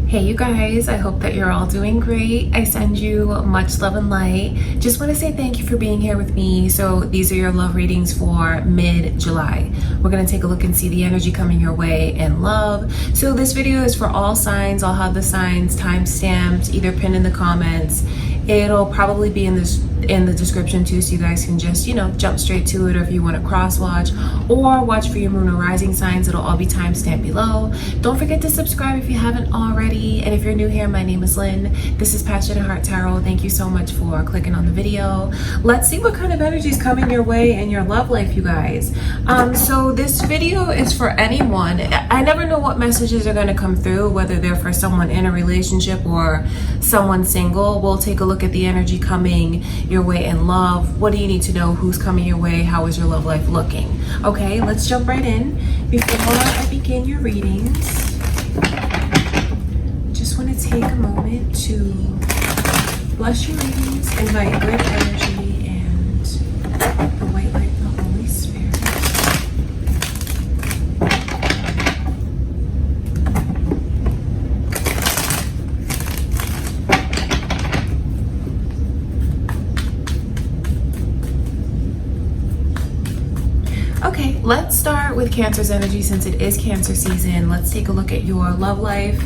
Hey you guys, I hope that you're all doing great. I send you much love and light. Just want to say thank you for being here with me. So these are your love readings for mid-July. We're going to take a look and see the energy coming your way in love. So this video is for all signs. I'll have the signs time-stamped, either pinned in the comments. It'll probably be in the description too, so you guys can just, jump straight to it, or if you want to cross watch or watch for your moon or rising signs, it'll all be timestamped below. Don't forget to subscribe if you haven't already. And if you're new here, my name is Lynn. This is Passion and Heart Tarot. Thank you so much for clicking on the video. Let's see what kind of energy is coming your way in your love life, you guys. So this video is for anyone. I never know what messages are going to come through, whether they're for someone in a relationship or someone single. We'll take a look at the energy coming your way in love. What do you need to know? Who's coming your way? How is your love life looking? Okay, let's jump right in. Before I begin your readings, just want to take a moment to bless your readings, invite good energy and the white light of the Holy Spirit. Okay, let's start with Cancer's energy since it is Cancer season. Let's take a look at your love life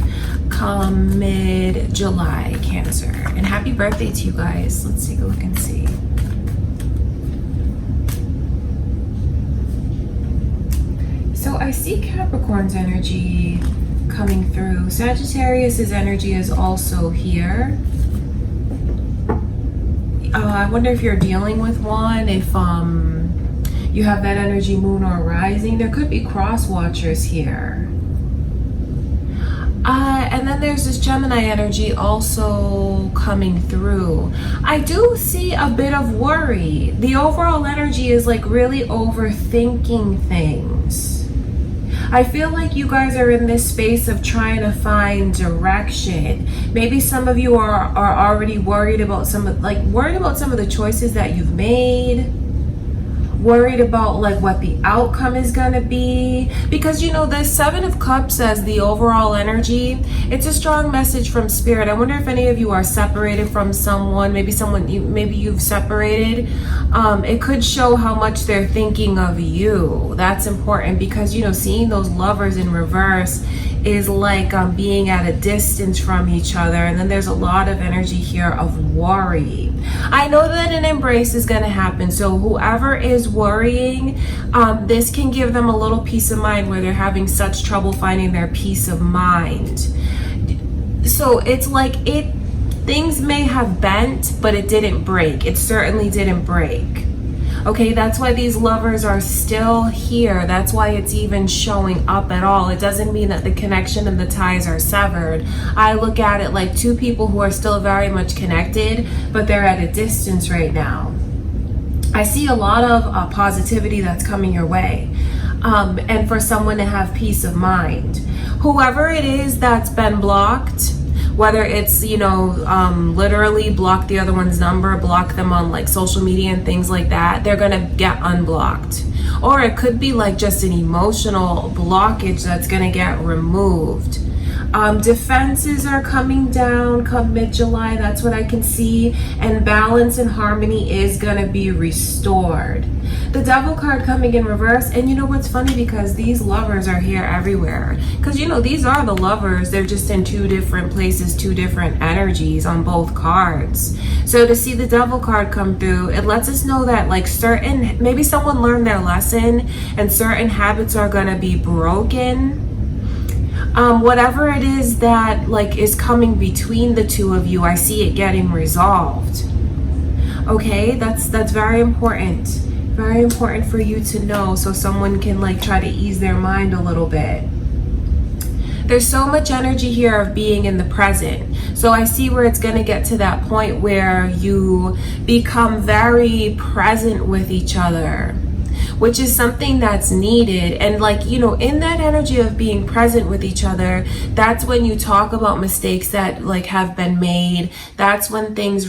come mid-July, Cancer. And happy birthday to you guys. Let's take a look and see. So I see Capricorn's energy coming through. Sagittarius's energy is also here. I wonder if you're dealing with one, if you have that energy, moon or rising. There could be cross watchers here. And then there's this Gemini energy also coming through. I do see a bit of worry. The overall energy is like really overthinking things. I feel like you guys are in this space of trying to find direction. Maybe some of you are already worried about some of the choices that you've made. Worried about like what the outcome is gonna be, because the Seven of Cups as the overall energy, it's a strong message from Spirit. I wonder if any of you are separated from someone, maybe you've separated. It could show how much they're thinking of you. That's important, because seeing those lovers in reverse is like being at a distance from each other. And then there's a lot of energy here of worry. I know that an embrace is going to happen, so whoever is worrying, this can give them a little peace of mind where they're having such trouble finding their peace of mind. So it's like things may have bent, but it didn't break. It certainly didn't break. Okay, that's why these lovers are still here. That's why it's even showing up at all. It doesn't mean that the connection and the ties are severed. I look at it like two people who are still very much connected, but they're at a distance right now. I see a lot of positivity that's coming your way. And for someone to have peace of mind. Whoever it is that's been blocked, whether it's, literally block the other one's number, block them on like social media and things like that, they're gonna get unblocked. Or it could be like just an emotional blockage that's gonna get removed. Defenses are coming down come mid-July, that's what I can see, and balance and harmony is gonna be restored. The Devil card coming in reverse, and you know what's funny, because these lovers are here everywhere, because these are the lovers, they're just in two different places, two different energies on both cards. So to see the Devil card come through, it lets us know that like maybe someone learned their lesson and certain habits are gonna be broken. Whatever it is that like is coming between the two of you, I see it getting resolved. Okay, that's very important. Very important for you to know, so someone can like try to ease their mind a little bit. There's so much energy here of being in the present. So I see where it's going to get to that point where you become very present with each other. which is something that's needed. And like, you know, in that energy of being present with each other, that's when you talk about mistakes that like have been made. That's when things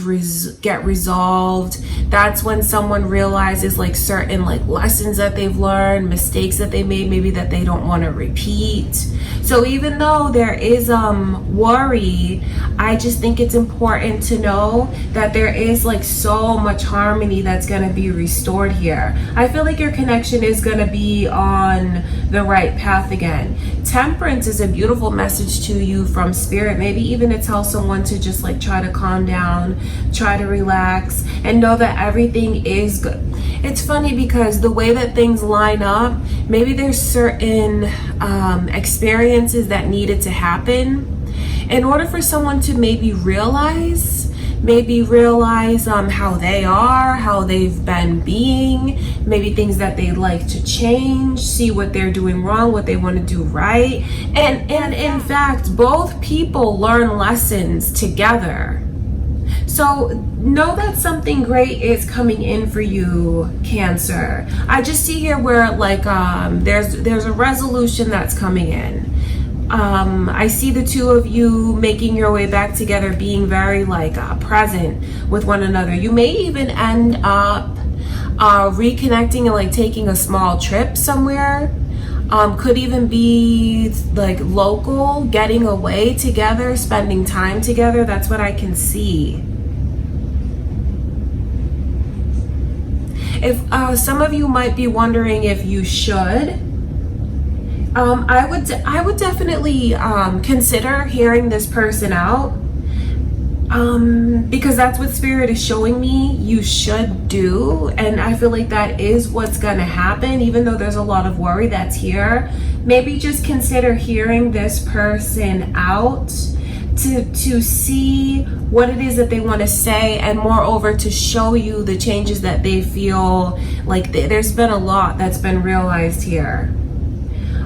get resolved. That's when someone realizes like certain like lessons that they've learned, mistakes that they made, maybe that they don't want to repeat. So even though there is worry, I just think it's important to know that there is like so much harmony that's going to be restored here. I feel like your connection is going to be on the right path again. Temperance is a beautiful message to you from spirit, maybe even to tell someone to just like try to calm down, try to relax, and know that everything is good. It's funny because the way that things line up, maybe there's certain experiences that needed to happen in order for someone to maybe realize how they are, how they've been being, maybe things that they'd like to change, see what they're doing wrong, what they want to do right. And in fact, both people learn lessons together. So know that something great is coming in for you, Cancer. I just see here where like there's a resolution that's coming in. I see the two of you making your way back together, being very like present with one another. You may even end up reconnecting and like taking a small trip somewhere. Could even be like local, getting away together, spending time together. That's what I can see. If some of you might be wondering if you should, I would definitely consider hearing this person out, because that's what Spirit is showing me you should do. And I feel like that is what's gonna happen, even though there's a lot of worry that's here. Maybe just consider hearing this person out to see what it is that they want to say, and moreover to show you the changes that they feel like there's been a lot that's been realized here.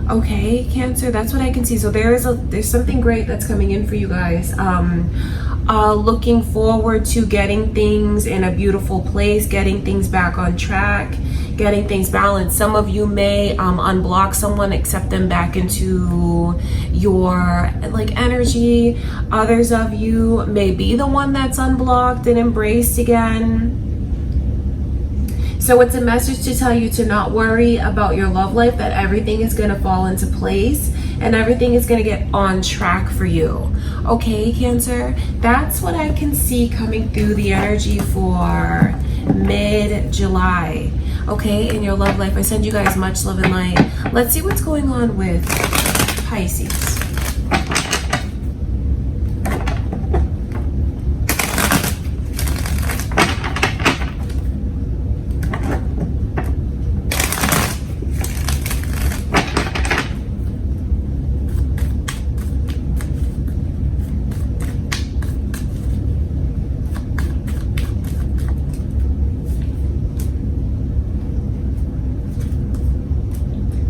Okay, Cancer, that's what I can see. So there's something great that's coming in for you guys. Looking forward to getting things in a beautiful place, getting things back on track, getting things balanced. Some of you may unblock someone, accept them back into your like energy. Others of you may be the one that's unblocked and embraced again. So it's a message to tell you to not worry about your love life, that everything is going to fall into place and everything is going to get on track for you. Okay, Cancer, that's what I can see coming through the energy for mid-July. Okay, in your love life. I send you guys much love and light. Let's see what's going on with Pisces.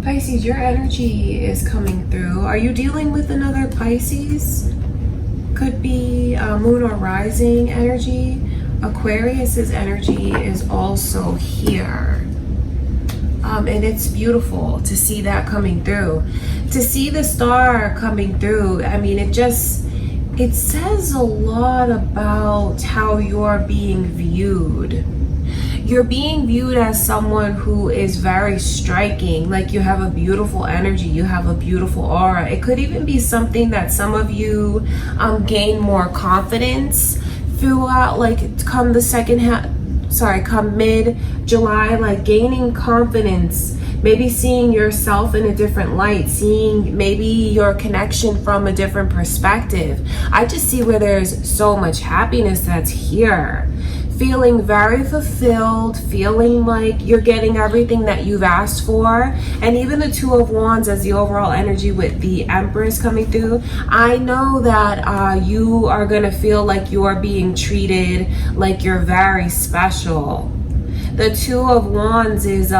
Pisces, your energy is coming through. Are you dealing with another Pisces? Could be moon or rising energy. Aquarius's energy is also here. And it's beautiful to see that coming through. To see the star coming through, I mean, it says a lot about how you're being viewed. You're being viewed as someone who is very striking, like you have a beautiful energy, you have a beautiful aura. It could even be something that some of you gain more confidence throughout, like come mid-July, like gaining confidence, maybe seeing yourself in a different light, seeing maybe your connection from a different perspective. I just see where there's so much happiness that's here. Feeling very fulfilled, feeling like you're getting everything that you've asked for. And even the Two of Wands as the overall energy with the Empress coming through, I know that you are gonna feel like you are being treated like you're very special. The Two of Wands is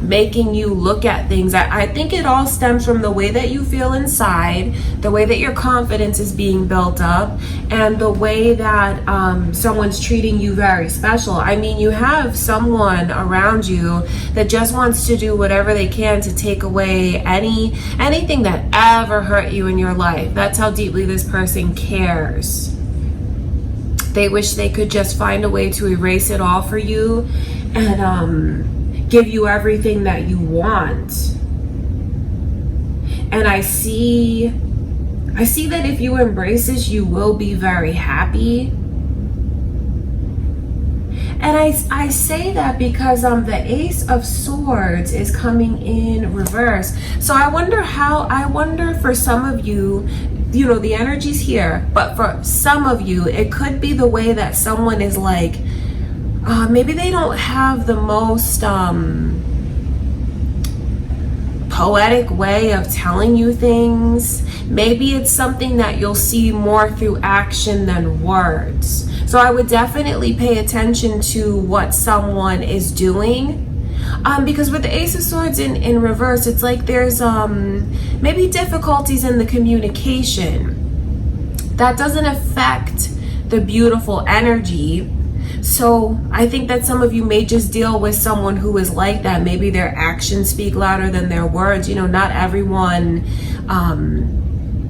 making you look at things. I think it all stems from the way that you feel inside, the way that your confidence is being built up, and the way that someone's treating you very special. I mean, you have someone around you that just wants to do whatever they can to take away anything that ever hurt you in your life. That's how deeply this person cares. They wish they could just find a way to erase it all for you and give you everything that you want. And I see that if you embrace this, you will be very happy. And I say that because the Ace of Swords is coming in reverse. So I wonder for some of you, you know, the energy's here, but for some of you, it could be the way that someone is like, maybe they don't have the most poetic way of telling you things. Maybe it's something that you'll see more through action than words. So I would definitely pay attention to what someone is doing. Because with the Ace of Swords in reverse, it's like there's maybe difficulties in the communication. That doesn't affect the beautiful energy. So I think that some of you may just deal with someone who is like that. Maybe their actions speak louder than their words. You know, not everyone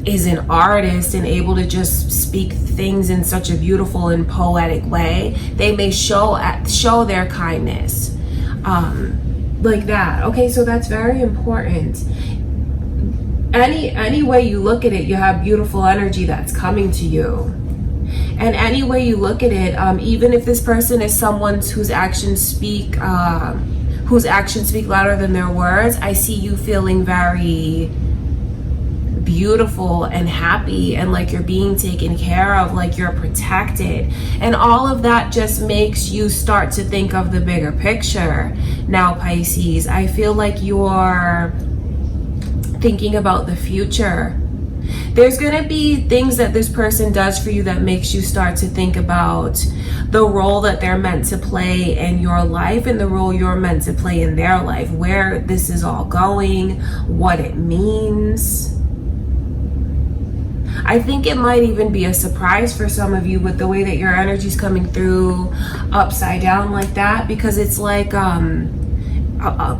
is an artist and able to just speak things in such a beautiful and poetic way. They may show their kindness like that. Okay, so that's very important. Any way you look at it, you have beautiful energy that's coming to you. And any way you look at it, even if this person is someone whose actions speak louder than their words, I see you feeling very beautiful and happy and like you're being taken care of, like you're protected. And all of that just makes you start to think of the bigger picture. Now, Pisces, I feel like you're thinking about the future. There's going to be things that this person does for you that makes you start to think about the role that they're meant to play in your life and the role you're meant to play in their life, where this is all going, what it means. I think it might even be a surprise for some of you with the way that your energy's coming through upside down like that, because it's like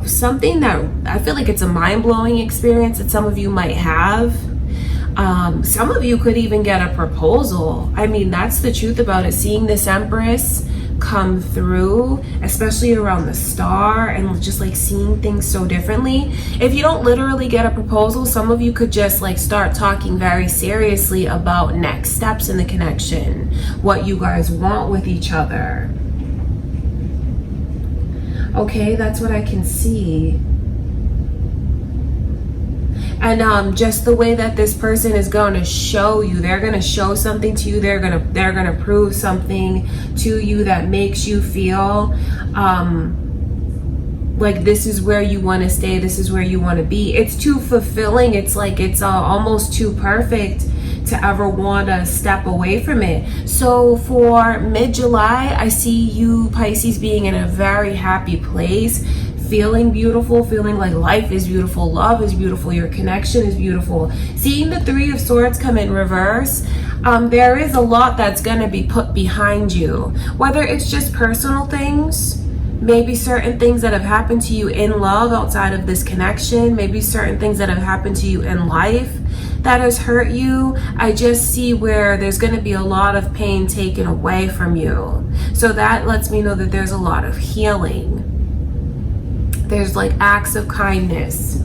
something that I feel like it's a mind-blowing experience that some of you might have. Some of you could even get a proposal. I mean, that's the truth about it. Seeing this Empress come through, especially around the star, and just like seeing things so differently. If you don't literally get a proposal, some of you could just like start talking very seriously about next steps in the connection, what you guys want with each other. Okay, that's what I can see. And just the way that this person is going to show you, they're going to show something to you, they're going to prove something to you that makes you feel like this is where you want to stay, this is where you want to be. It's too fulfilling. It's like it's almost too perfect to ever want to step away from it. So for mid-July, I see you, Pisces, being in a very happy place, feeling beautiful, feeling like life is beautiful, love is beautiful, your connection is beautiful. Seeing the Three of Swords come in reverse, there is a lot that's going to be put behind you. Whether it's just personal things, maybe certain things that have happened to you in love outside of this connection, maybe certain things that have happened to you in life that has hurt you. I just see where there's going to be a lot of pain taken away from you. So that lets me know that there's a lot of healing. There's like acts of kindness.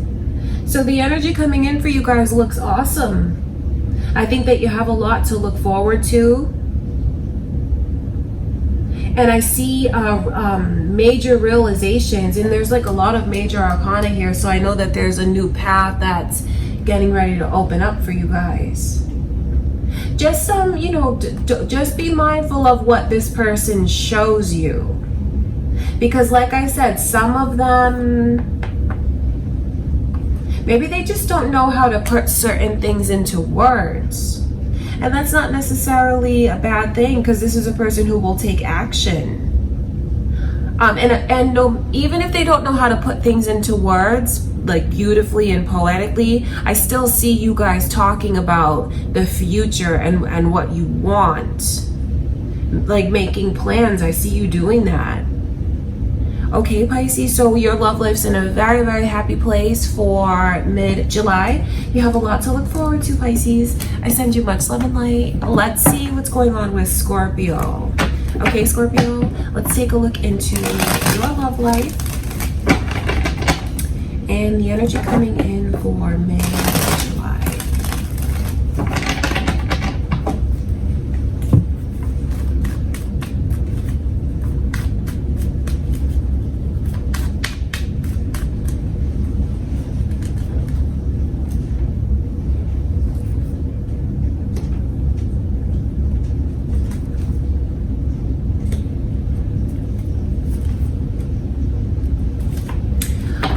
So the energy coming in for you guys looks awesome. I think that you have a lot to look forward to. And I see major realizations, and there's like a lot of major arcana here. So I know that there's a new path that's getting ready to open up for you guys. Just you know, just be mindful of what this person shows you. Because like I said, some of them, maybe they just don't know how to put certain things into words. And that's not necessarily a bad thing, because this is a person who will take action. And no, even if they don't know how to put things into words like beautifully and poetically, I still see you guys talking about the future and what you want, like making plans. I see you doing that. Okay, Pisces, so your love life's in a very, very happy place for mid-July. You have a lot to look forward to, Pisces. I send you much love and light. Let's see what's going on with Scorpio. Okay, Scorpio, let's take a look into your love life and the energy coming in for mid-July.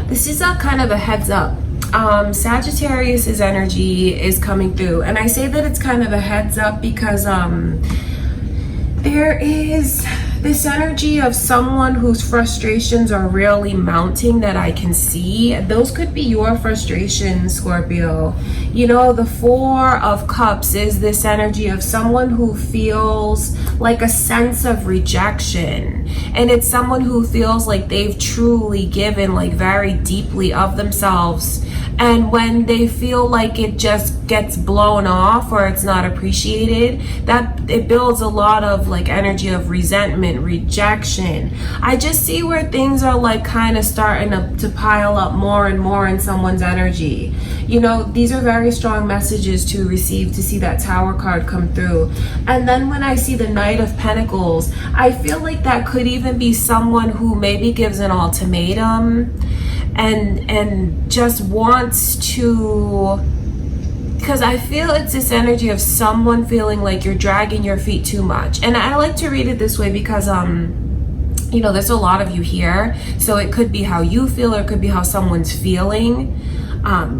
This is a kind of a heads up. Sagittarius's energy is coming through, and I say that it's kind of a heads up because there is this energy of someone whose frustrations are really mounting that I can see. Those could be your frustrations, Scorpio. You know, the Four of Cups is this energy of someone who feels like a sense of rejection. And it's someone who feels like they've truly given like very deeply of themselves. And when they feel like it just gets blown off or it's not appreciated, that it builds a lot of like energy of resentment, rejection. I just see where things are like kind of starting to pile up more and more in someone's energy. You know, these are very strong messages to receive, to see that Tower card come through. And then when I see the Knight of Pentacles, I feel like that could even be someone who maybe gives an ultimatum and just wants to, because I feel it's this energy of someone feeling like you're dragging your feet too much. And I like to read it this way because you know, there's a lot of you here, so it could be how you feel or it could be how someone's feeling.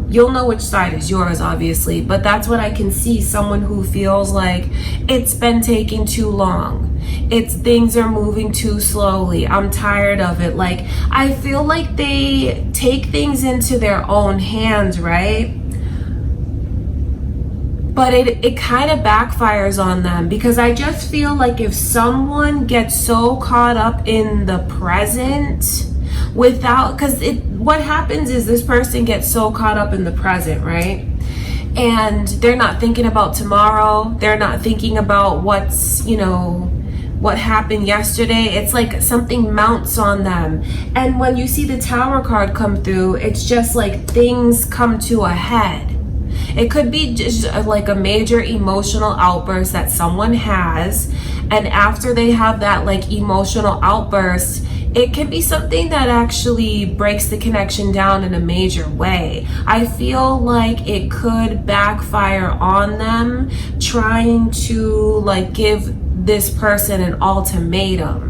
You'll know which side is yours, obviously, but that's what I can see. Someone who feels like it's been taking too long. Things are moving too slowly. I'm tired of it. Like, I feel like they take things into their own hands, right? But it kind of backfires on them, because I just feel like if someone gets so caught up in the present without, because what happens is this person gets so caught up in the present, right? And they're not thinking about tomorrow. They're not thinking about what's, you know, what happened yesterday. It's like something mounts on them. And when you see the Tower card come through, it's just like things come to a head. It could be just like a major emotional outburst that someone has, and after they have that like emotional outburst, it can be something that actually breaks the connection down in a major way. I feel like it could backfire on them trying to like give this person an ultimatum.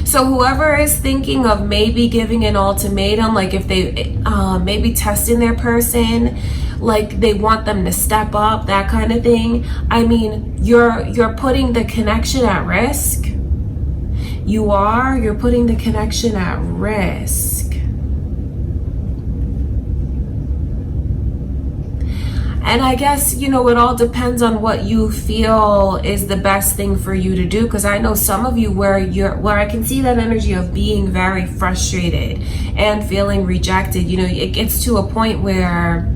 So whoever is thinking of maybe giving an ultimatum, like if they maybe testing their person, like they want them to step up, that kind of thing. I mean, you're putting the connection at risk. You're putting the connection at risk. And I guess, you know, it all depends on what you feel is the best thing for you to do. Because I know some of you where I can see that energy of being very frustrated and feeling rejected. You know, it gets to a point where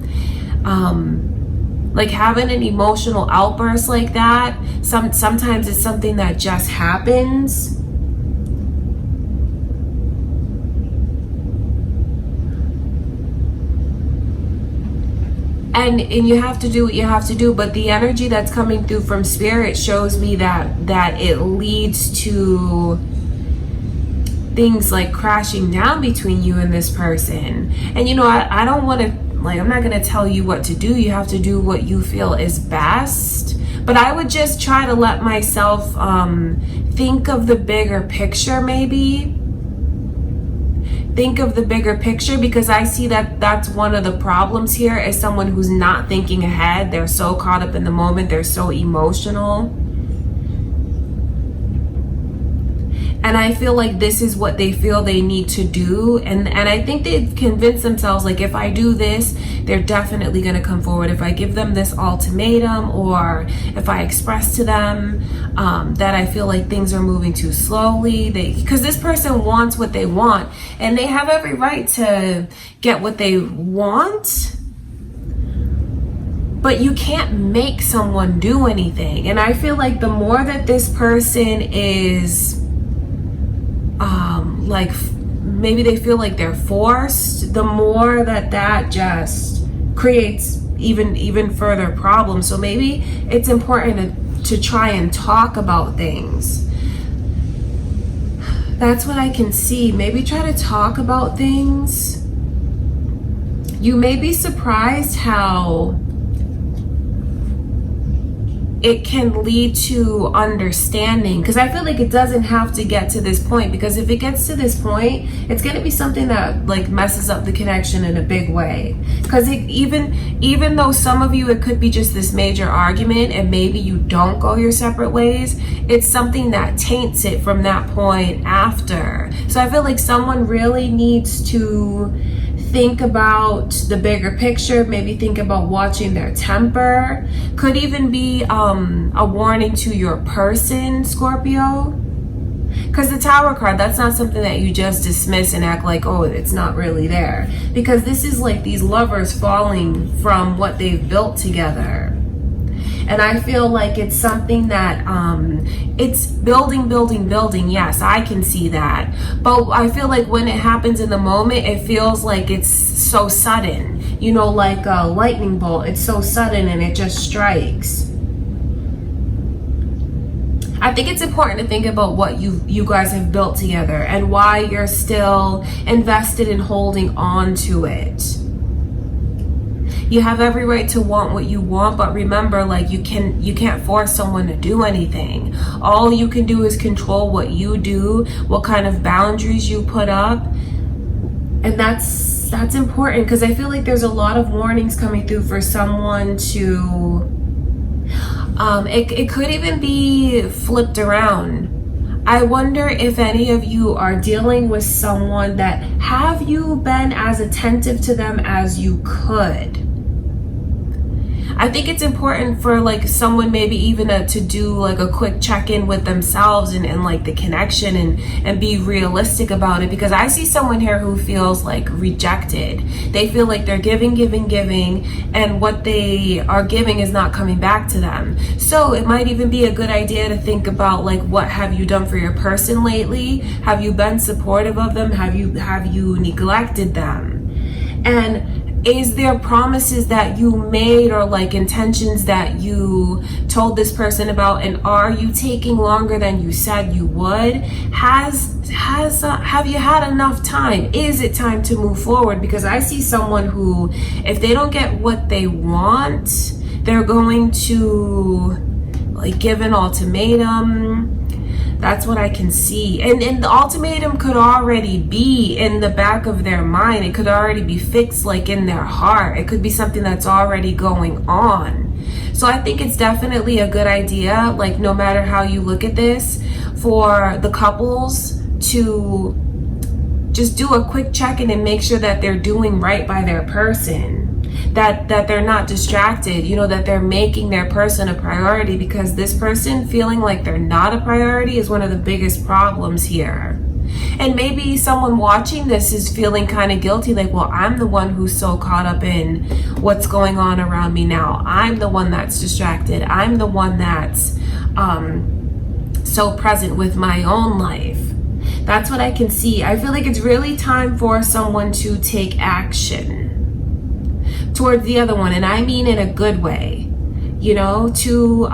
like having an emotional outburst like that, sometimes it's something that just happens. And you have to do what you have to do, but the energy that's coming through from Spirit shows me that it leads to things like crashing down between you and this person. And you know, I don't want to, like, I'm not going to tell you what to do. You have to do what you feel is best. But I would just try to let myself think of the bigger picture, maybe. Think of the bigger picture, because I see that that's one of the problems here, is someone who's not thinking ahead. They're so caught up in the moment. They're so emotional. And I feel like this is what they feel they need to do. And I think they've convinced themselves, like, if I do this, they're definitely going to come forward. If I give them this ultimatum, or if I express to them that I feel like things are moving too slowly, because this person wants what they want, and they have every right to get what they want. But you can't make someone do anything. And I feel like the more that this person is like, maybe they feel like they're forced, the more that just creates even further problems. So maybe it's important to try and talk about things. That's what I can see. Maybe try to talk about things. You may be surprised how it can lead to understanding, because I feel like it doesn't have to get to this point, because if it gets to this point, it's going to be something that like messes up the connection in a big way. Because even though some of you, it could be just this major argument and maybe you don't go your separate ways, it's something that taints it from that point after. So I feel like someone really needs to think about the bigger picture, maybe think about watching their temper. Could even be a warning to your person, Scorpio. Because the Tower card, that's not something that you just dismiss and act like, oh, it's not really there. Because this is like these lovers falling from what they've built together. And I feel like it's something that it's building. Yes, I can see that. But I feel like when it happens in the moment, it feels like it's so sudden. You know, like a lightning bolt. It's so sudden and it just strikes. I think it's important to think about what you guys have built together and why you're still invested in holding on to it. You have every right to want what you want, but remember, like, you can't force someone to do anything. All you can do is control what you do, what kind of boundaries you put up. And that's important, because I feel like there's a lot of warnings coming through for someone to it could even be flipped around. I wonder if any of you are dealing with someone that, have you been as attentive to them as you could? I think it's important for like someone maybe even to do like a quick check-in with themselves and like the connection and be realistic about it, because I see someone here who feels like rejected. They feel like they're giving, and what they are giving is not coming back to them. So it might even be a good idea to think about, like, what have you done for your person lately? Have you been supportive of them? Have you neglected them? And is there promises that you made, or like intentions that you told this person about, and are you taking longer than you said you would? Have you had enough time? Is it time to move forward? Because I see someone who, if they don't get what they want, they're going to like give an ultimatum. That's what I can see. And the ultimatum could already be in the back of their mind. It could already be fixed, like in their heart. It could be something that's already going on. So I think it's definitely a good idea, like no matter how you look at this, for the couples to just do a quick check-in and make sure that they're doing right by their person. That they're not distracted, you know, that they're making their person a priority, because this person feeling like they're not a priority is one of the biggest problems here. And maybe someone watching this is feeling kind of guilty, like, well, I'm the one who's so caught up in what's going on around me now. I'm the one that's distracted. I'm the one that's so present with my own life. That's what I can see. I feel like it's really time for someone to take action towards the other one, and I mean in a good way, you know, to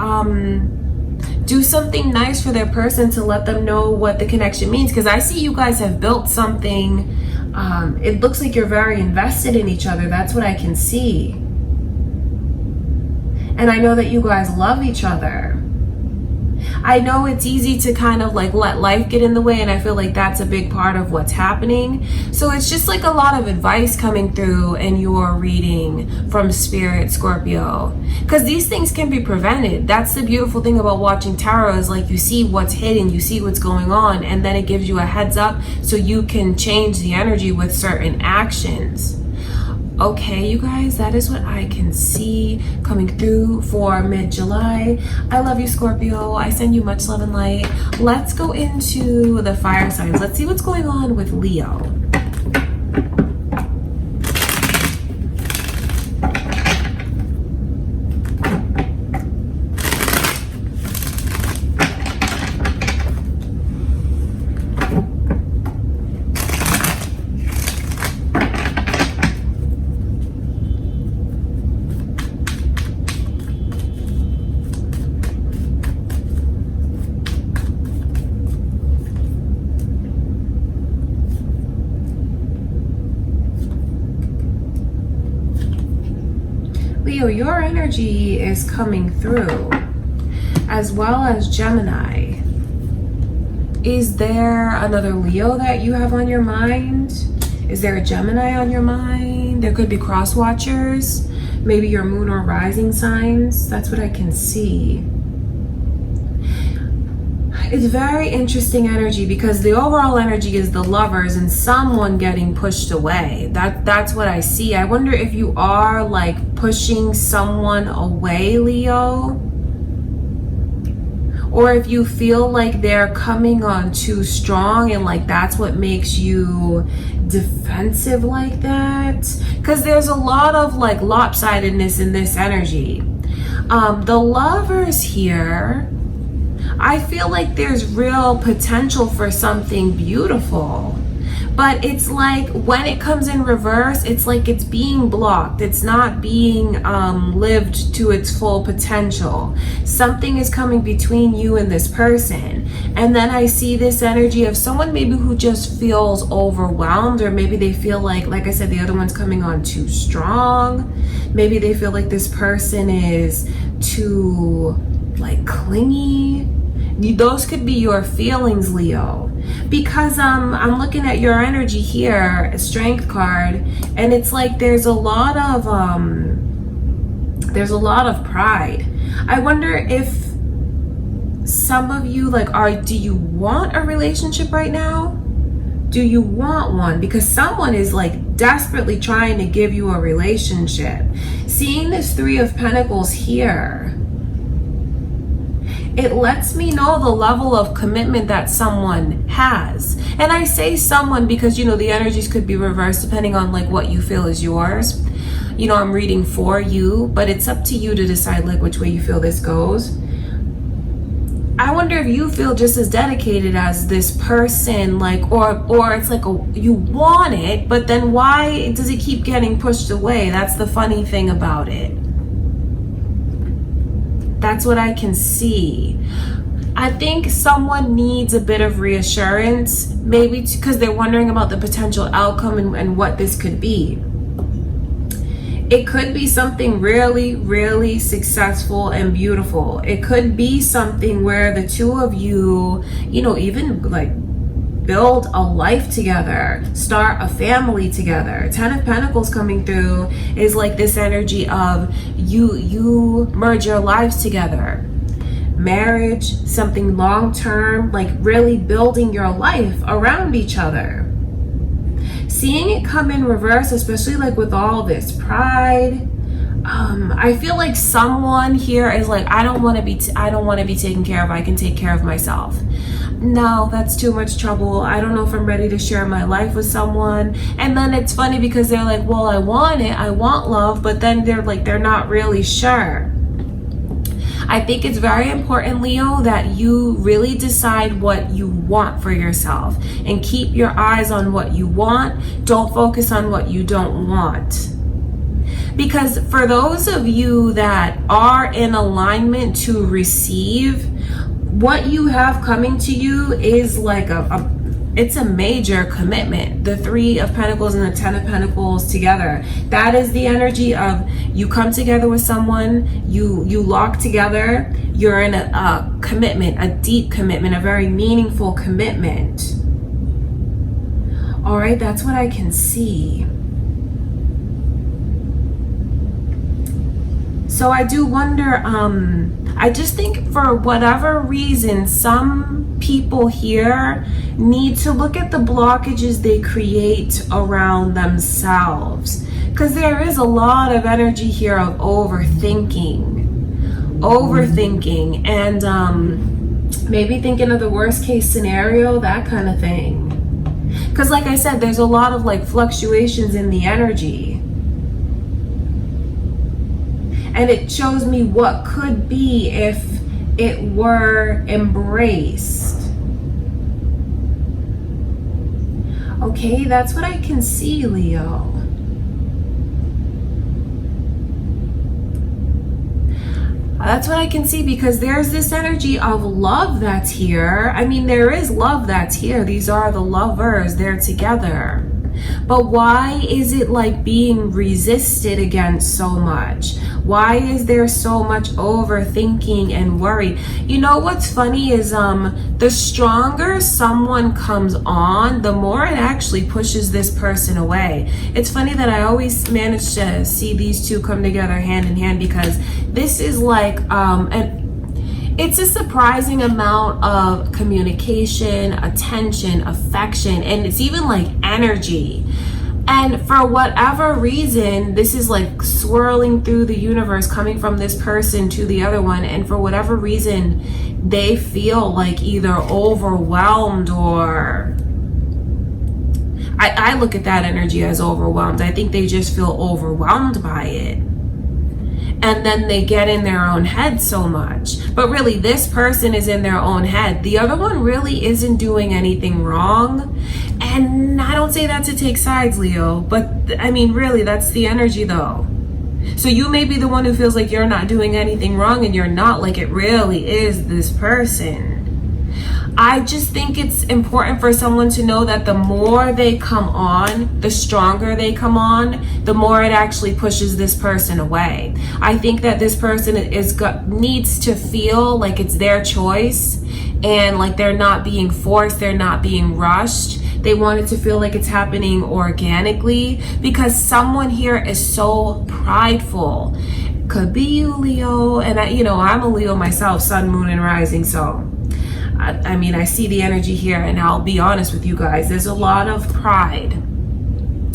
do something nice for their person, to let them know what the connection means. Because I see you guys have built something. It looks like you're very invested in each other. That's what I can see. And I know that you guys love each other. I know it's easy to kind of like let life get in the way, and I feel like that's a big part of what's happening. So it's just like a lot of advice coming through in your reading from Spirit, Scorpio, because these things can be prevented. That's the beautiful thing about watching tarot, is like you see what's hidden, you see what's going on, and then it gives you a heads up so you can change the energy with certain actions. Okay, you guys, that is what I can see coming through for mid-July. I love you, Scorpio. I send you much love and light. Let's go into the fire signs. Let's see what's going on with Leo. Leo, your energy is coming through, as well as Gemini. Is there another Leo that you have on your mind? Is there a Gemini on your mind? There could be cross watchers, maybe your moon or rising signs. That's what I can see. It's very interesting energy, because the overall energy is the Lovers and someone getting pushed away. That's what I see. I wonder if you are like pushing someone away, Leo, or if you feel like they're coming on too strong and like that's what makes you defensive like that, because there's a lot of like lopsidedness in this energy. The Lovers here, I feel like there's real potential for something beautiful, but it's like when it comes in reverse, it's like it's being blocked. It's not being lived to its full potential. Something is coming between you and this person. And then I see this energy of someone maybe who just feels overwhelmed, or maybe they feel like I said, the other one's coming on too strong. Maybe they feel like this person is too like clingy. Those could be your feelings, Leo, because I'm looking at your energy here, a Strength card, and it's like there's a lot of pride. I wonder if some of you do you want a relationship right now? Do you want one? Because someone is like desperately trying to give you a relationship. Seeing this Three of Pentacles here, it lets me know the level of commitment that someone has. And I say someone because, you know, the energies could be reversed depending on like what you feel is yours. You know, I'm reading for you, but it's up to you to decide like which way you feel this goes. I wonder if you feel just as dedicated as this person, like, or it's like you want it, but then why does it keep getting pushed away? That's the funny thing about it. That's what I can see. I think someone needs a bit of reassurance, maybe because they're wondering about the potential outcome and what this could be. It could be something really, really successful and beautiful. It could be something where the two of you, you know, even like build a life together, start a family together. 10 of Pentacles coming through is like this energy of you merge your lives together. Marriage, something long-term, like really building your life around each other. Seeing it come in reverse, especially like with all this pride, I feel like someone here is like, I don't want to be taken care of. I can take care of myself. No, that's too much trouble. I don't know if I'm ready to share my life with someone. And then it's funny because they're like, well, I want it. I want love. But then they're not really sure. I think it's very important, Leo, that you really decide what you want for yourself and keep your eyes on what you want. Don't focus on what you don't want. Because for those of you that are in alignment to receive, what you have coming to you is like It's a major commitment. The 3 of Pentacles and the 10 of Pentacles together. That is the energy of you come together with someone, you lock together, you're in a commitment, a deep commitment, a very meaningful commitment. All right, that's what I can see. So I do wonder, I just think for whatever reason, some people here need to look at the blockages they create around themselves. Because there is a lot of energy here of overthinking. And maybe thinking of the worst case scenario, that kind of thing. Because like I said, there's a lot of like fluctuations in the energy. And it shows me what could be if it were embraced. Okay, that's what I can see, Leo. That's what I can see, because there's this energy of love that's here. I mean, there is love that's here. These are the lovers. They're together. But why is it like being resisted against so much? Why is there so much overthinking and worry? You know what's funny is the stronger someone comes on, the more it actually pushes this person away. It's funny that I always manage to see these two come together hand in hand, because this is like it's a surprising amount of communication, attention, affection, and it's even like energy. And for whatever reason, this is like swirling through the universe, coming from this person to the other one. And for whatever reason, they feel like either overwhelmed or... I look at that energy as overwhelmed. I think they just feel overwhelmed by it. And then they get in their own head so much. But really, this person is in their own head. The other one really isn't doing anything wrong. And I don't say that to take sides, Leo. But I mean, really, that's the energy though. So you may be the one who feels like you're not doing anything wrong, and you're not. Like, it really is this person. I just think it's important for someone to know that the more they come on, the stronger they come on, the more it actually pushes this person away. I think that this person needs to feel like it's their choice, and like they're not being forced, they're not being rushed. They want it to feel like it's happening organically, because someone here is so prideful. Could be you, Leo, and I'm a Leo myself, sun, moon, and rising, so I mean, I see the energy here, and I'll be honest with you guys, there's a lot of pride.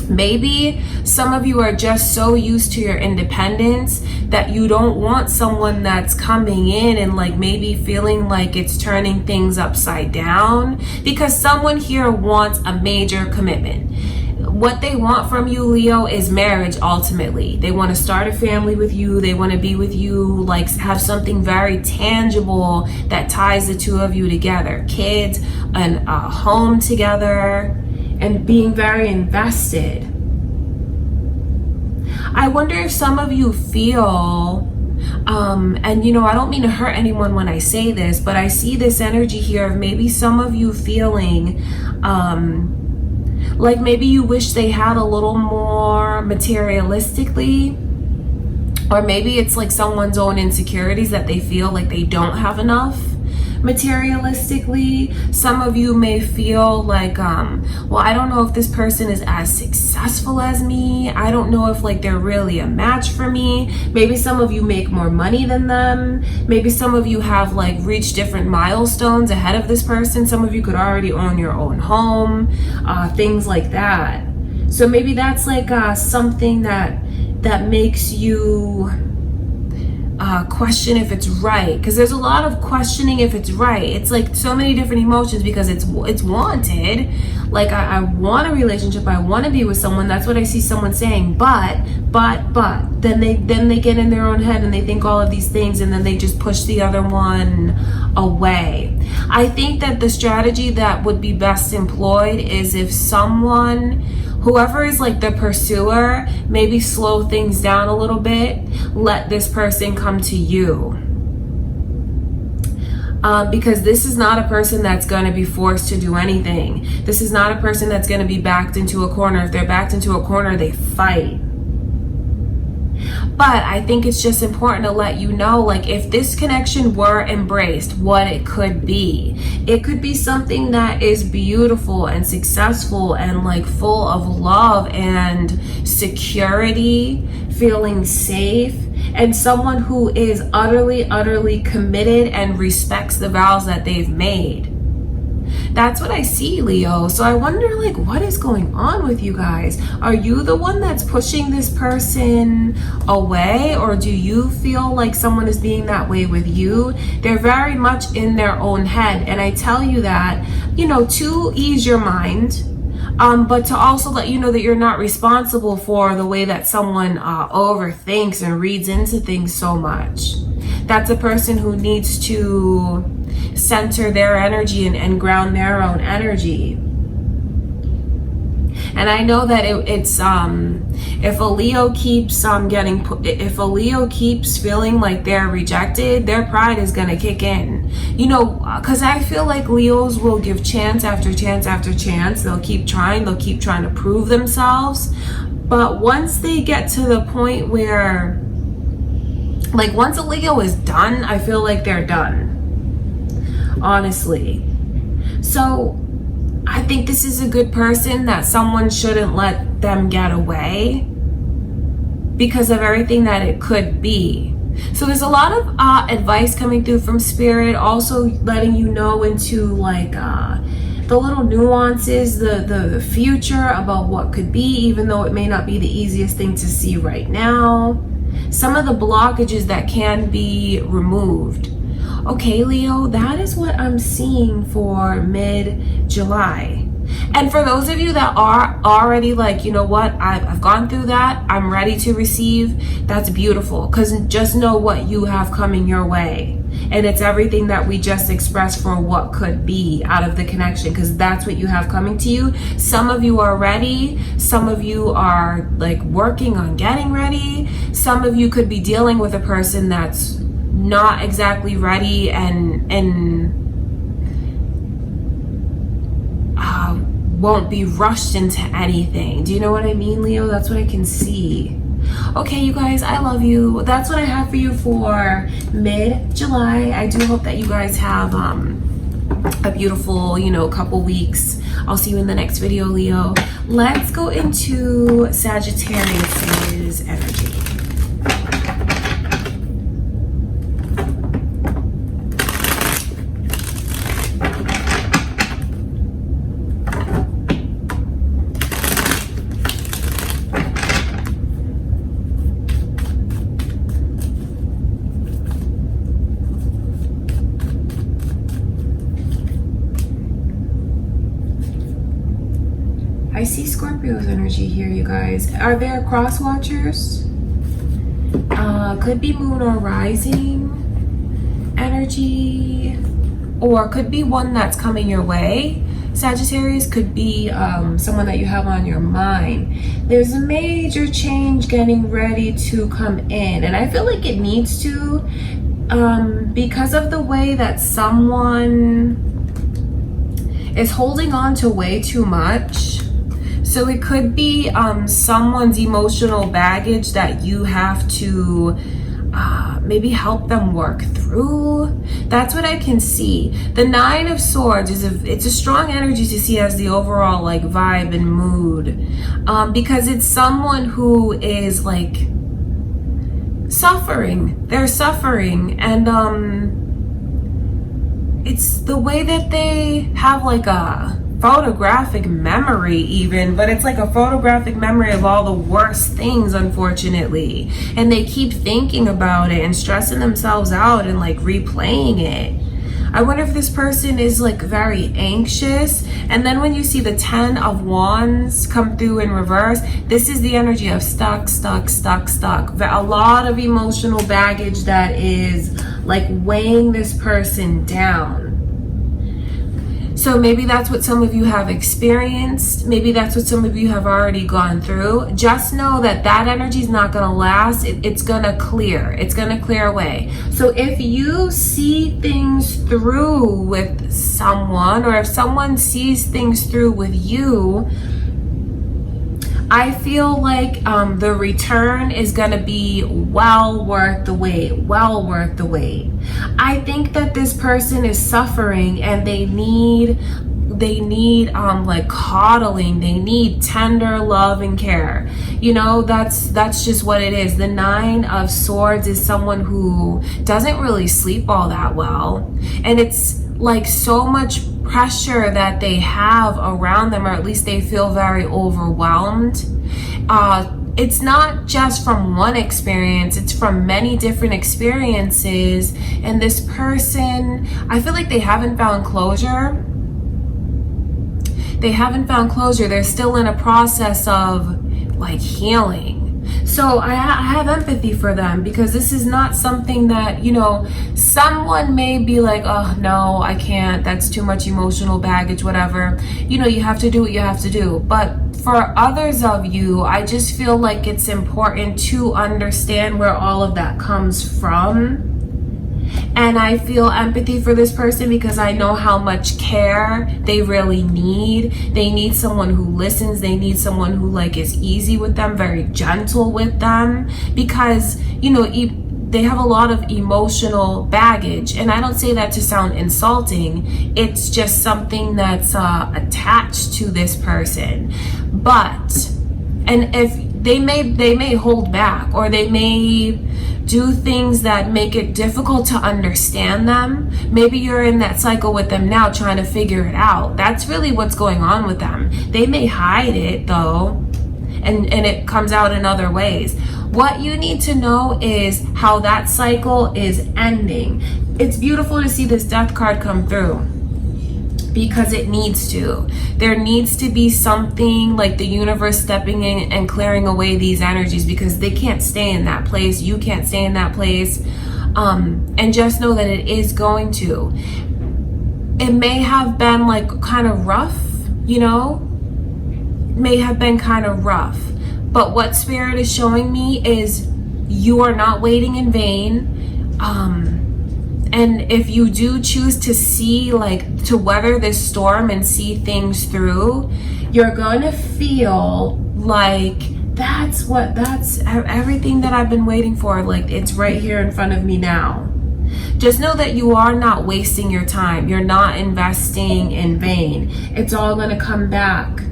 Maybe some of you are just so used to your independence that you don't want someone that's coming in and like maybe feeling like it's turning things upside down, because someone here wants a major commitment. What they want from you, Leo, is marriage ultimately. They want to start a family with you. They want to be with you, like have something very tangible that ties the two of you together. Kids, and a home together, and being very invested. I wonder if some of you feel, and I don't mean to hurt anyone when I say this, but I see this energy here of maybe some of you feeling, like maybe you wish they had a little more materialistically, or maybe it's like someone's own insecurities that they feel like they don't have enough materialistically. Some of you may feel like, well, I don't know if this person is as successful as me. I don't know if like they're really a match for me. Maybe some of you make more money than them. Maybe some of you have like reached different milestones ahead of this person. Some of you could already own your own home, things like that. So maybe that's like something that makes you question if it's right, because there's a lot of questioning if it's right. It's like so many different emotions, because it's wanted. Like I want a relationship, I want to be with someone. That's what I see someone saying. But then they get in their own head and they think all of these things, and then they just push the other one away. I think that the strategy that would be best employed is if whoever is like the pursuer, maybe slow things down a little bit. Let this person come to you. Because this is not a person that's going to be forced to do anything. This is not a person that's going to be backed into a corner. If they're backed into a corner, they fight. But I think it's just important to let you know, like, if this connection were embraced, what it could be. It could be something that is beautiful and successful and like full of love and security, feeling safe, and someone who is utterly committed and respects the vows that they've made. That's what I see, Leo. So I wonder, like, what is going on with you guys? Are you the one that's pushing this person away, or do you feel like someone is being that way with you? They're very much in their own head, and I tell you that, you know, to ease your mind, but to also let you know that you're not responsible for the way that someone overthinks and reads into things so much. That's a person who needs to center their energy and ground their own energy. And I know that it's if a Leo keeps if a Leo keeps feeling like they're rejected, their pride is gonna kick in. You know, because I feel like Leos will give chance after chance after chance. They'll keep trying to prove themselves. But once they get to the point where, like, once a Leo is done, I feel like they're done. Honestly. So I think this is a good person that someone shouldn't let them get away because of everything that it could be. So there's a lot of advice coming through from Spirit, also letting you know into like the little nuances, the future about what could be, even though it may not be the easiest thing to see right now. Some of the blockages that can be removed. Okay, Leo, that is what I'm seeing for mid-July. And for those of you that are already like, you know what, I've gone through that, I'm ready to receive, that's beautiful. Because just know what you have coming your way. And it's everything that we just expressed for what could be out of the connection, because that's what you have coming to you. Some of you are ready. Some of you are like working on getting ready. Some of you could be dealing with a person that's not exactly ready and won't be rushed into anything. Do you know what I mean, Leo? That's what I can see. Okay, you guys, I love you. That's what I have for you for mid-July. I do hope that you guys have a beautiful, you know, couple weeks. I'll see you in the next video, Leo. Let's go into Sagittarius's energy. I see Scorpio's energy here, you guys. Are there cross watchers? Could be moon or rising energy, or could be one that's coming your way. Sagittarius could be someone that you have on your mind. There's a major change getting ready to come in, and I feel like it needs to, because of the way that someone is holding on to way too much. So it could be someone's emotional baggage that you have to maybe help them work through. That's what I can see. The Nine of Swords it's a strong energy to see as the overall like vibe and mood, because it's someone who is like suffering. They're suffering, and it's the way that they have like a photographic memory even, but it's like a photographic memory of all the worst things, unfortunately, and they keep thinking about it and stressing themselves out and like replaying it. I wonder if this person is like very anxious. And then when you see the 10 of Wands come through in reverse, this is the energy of stuck. A lot of emotional baggage that is like weighing this person down. So maybe that's what some of you have experienced. Maybe that's what some of you have already gone through. Just know that that energy is not going to last. It's going to clear. It's going to clear away. So if you see things through with someone, or if someone sees things through with you, I feel like the return is going to be well worth the wait, well worth the wait. I think that this person is suffering and they need like coddling. They need tender love and care. You know, that's just what it is. The 9 of Swords is someone who doesn't really sleep all that well, and it's like so much pressure that they have around them, or at least they feel very overwhelmed. It's not just from one experience, it's from many different experiences. And this person, I feel like they haven't found closure. They haven't found closure. They're still in a process of like healing. So I have empathy for them, because this is not something that, you know, someone may be like, oh no, I can't, that's too much emotional baggage, whatever. You know, you have to do what you have to do. But for others of you, I just feel like it's important to understand where all of that comes from. And I feel empathy for this person because I know how much care they really need. They need someone who listens. They need someone who like is easy with them, very gentle with them, because, you know, they have a lot of emotional baggage. And I don't say that to sound insulting. It's just something that's attached to this person. But, and if they may hold back, or they may do things that make it difficult to understand them. Maybe you're in that cycle with them now, trying to figure it out. That's really what's going on with them. They may hide it though, and it comes out in other ways. What you need to know is how that cycle is ending. It's beautiful to see this Death card come through, because it needs to. There needs to be something like the universe stepping in and clearing away these energies, because they can't stay in that place. You can't stay in that place. And just know that it is going to. It may have been like kind of rough, you know, may have been kind of rough. But what Spirit is showing me is you are not waiting in vain. And if you do choose to see, like, to weather this storm and see things through, you're going to feel like that's everything that I've been waiting for. Like, it's right here in front of me now. Just know that you are not wasting your time. You're not investing in vain. It's all going to come back.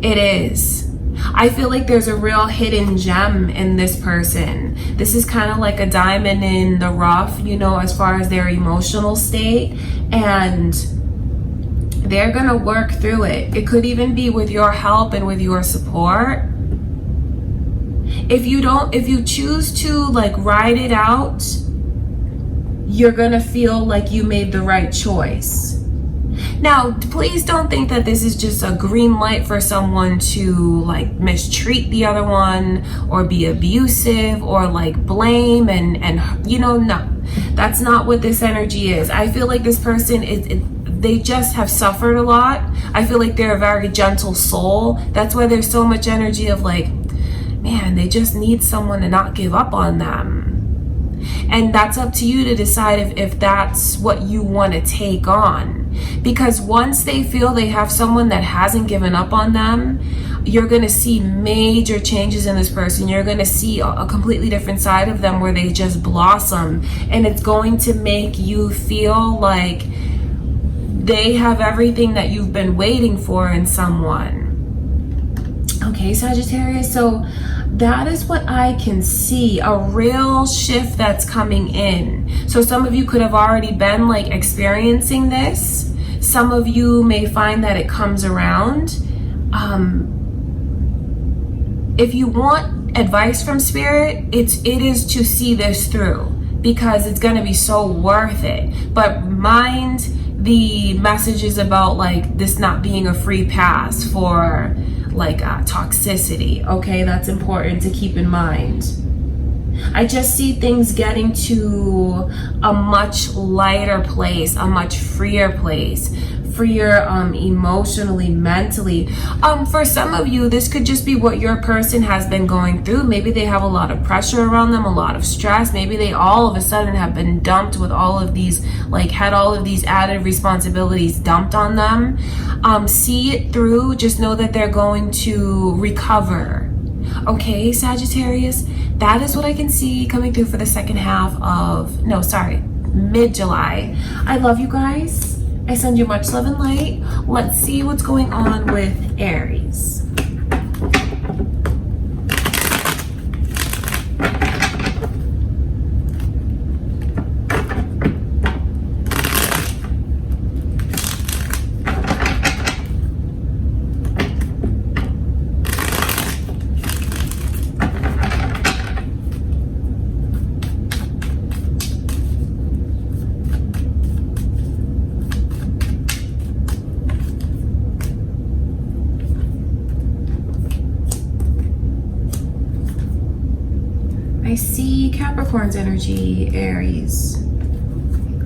It is. I feel like there's a real hidden gem in this person. This is kind of like a diamond in the rough, you know, as far as their emotional state, and they're gonna work through it. It could even be with your help and with your support. If you choose to like ride it out, you're gonna feel like you made the right choice. Now, please don't think that this is just a green light for someone to like mistreat the other one, or be abusive, or like blame and you know, no, that's not what this energy is. I feel like this person they just have suffered a lot. I feel like they're a very gentle soul. That's why there's so much energy of like, man, they just need someone to not give up on them. And that's up to you to decide if that's what you want to take on. Because once they feel they have someone that hasn't given up on them, you're going to see major changes in this person. You're going to see a completely different side of them where they just blossom. And it's going to make you feel like they have everything that you've been waiting for in someone. Okay, Sagittarius, so that is what I can see, a real shift that's coming in. So some of you could have already been like experiencing this. Some of you may find that it comes around. If you want advice from Spirit, it is to see this through, because it's going to be so worth it. But mind the messages about like this not being a free pass for like toxicity. Okay, that's important to keep in mind. I just see things getting to a much lighter place, a much freer place freer emotionally, mentally. For some of you, this could just be what your person has been going through. Maybe they have a lot of pressure around them, a lot of stress. Maybe they all of a sudden have been dumped with all of these, like had all of these added responsibilities dumped on them. See it through. Just know that they're going to recover. Okay, Sagittarius, that is what I can see coming through for the second half of, no, sorry, mid-July. I love you guys. I send you much love and light. Let's see what's going on with Aries. I see Capricorn's energy, Aries.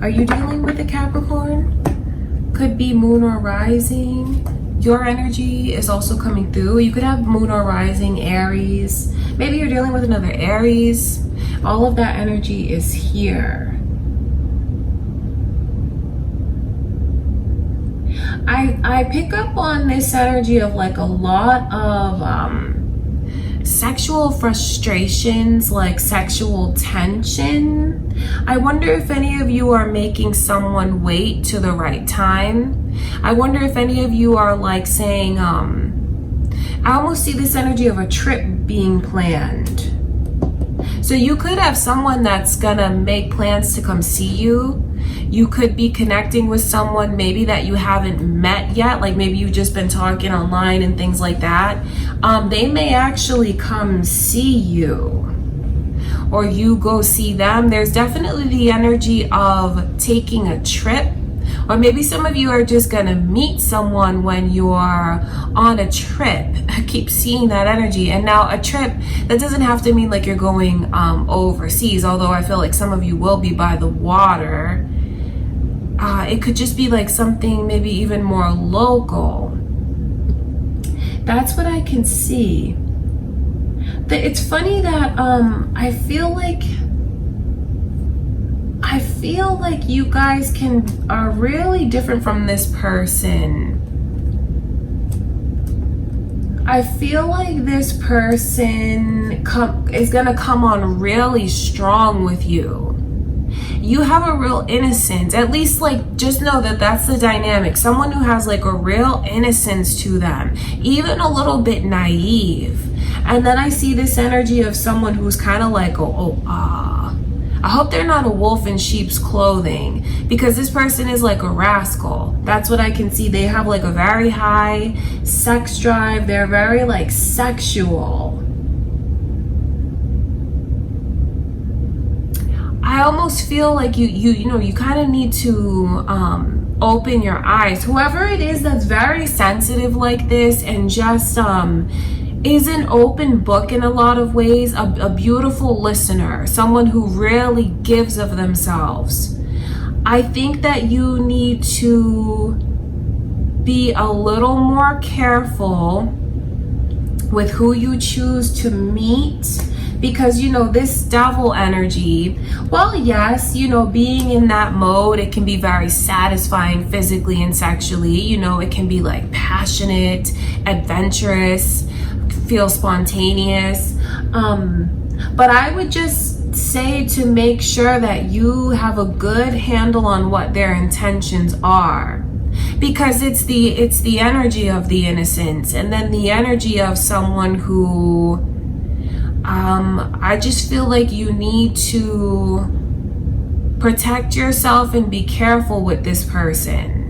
Are you dealing with a Capricorn? Could be moon or rising. Your energy is also coming through. You could have moon or rising, Aries. Maybe you're dealing with another Aries. All of that energy is here. I pick up on this energy of like a lot of sexual frustrations, like sexual tension. I wonder if any of you are making someone wait to the right time. I wonder if any of you are like saying, I almost see this energy of a trip being planned. So you could have someone that's gonna make plans to come see you. You could be connecting with someone maybe that you haven't met yet, like maybe you've just been talking online and things like that. They may actually come see you, or you go see them. There's definitely the energy of taking a trip, or maybe some of you are just gonna meet someone when you're on a trip. I keep seeing that energy. And now a trip, that doesn't have to mean like you're going overseas, although I feel like some of you will be by the water. It could just be like something maybe even more local. That's what I can see. It's funny that I feel like you guys are really different from this person. I feel like this person is gonna come on really strong with you. You have a real innocence, at least like just know that that's the dynamic. Someone who has like a real innocence to them, even a little bit naive. And then I see this energy of someone who's kind of like, I hope they're not a wolf in sheep's clothing, because this person is like a rascal. That's what I can see. They have like a very high sex drive. They're very like sexual. I almost feel like you know, you kind of need to open your eyes. Whoever it is that's very sensitive like this and just is an open book in a lot of ways, a beautiful listener, someone who really gives of themselves. I think that you need to be a little more careful with who you choose to meet. Because, you know, this devil energy, well, yes, you know, being in that mode, it can be very satisfying physically and sexually. You know, it can be like passionate, adventurous, feel spontaneous. But I would just say to make sure that you have a good handle on what their intentions are. Because it's the energy of the innocence, and then the energy of someone who I just feel like you need to protect yourself and be careful with this person.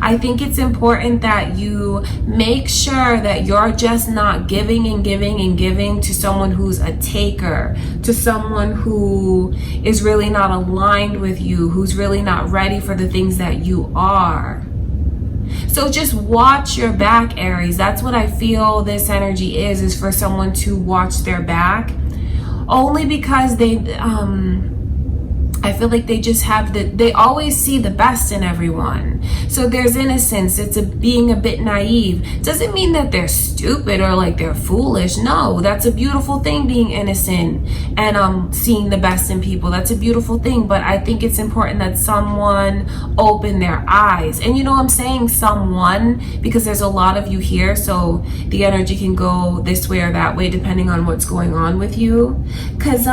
I think it's important that you make sure that you're just not giving and giving and giving to someone who's a taker, to someone who is really not aligned with you, who's really not ready for the things that you are. So just watch your back, Aries. That's what I feel this energy is for someone to watch their back. Only because I feel like they just have they always see the best in everyone. So there's innocence. It's being a bit naive. Doesn't mean that they're stupid or like they're foolish. No, that's a beautiful thing, being innocent and seeing the best in people. That's a beautiful thing. But I think it's important that someone open their eyes. And you know, I'm saying someone because there's a lot of you here. So the energy can go this way or that way depending on what's going on with you. Because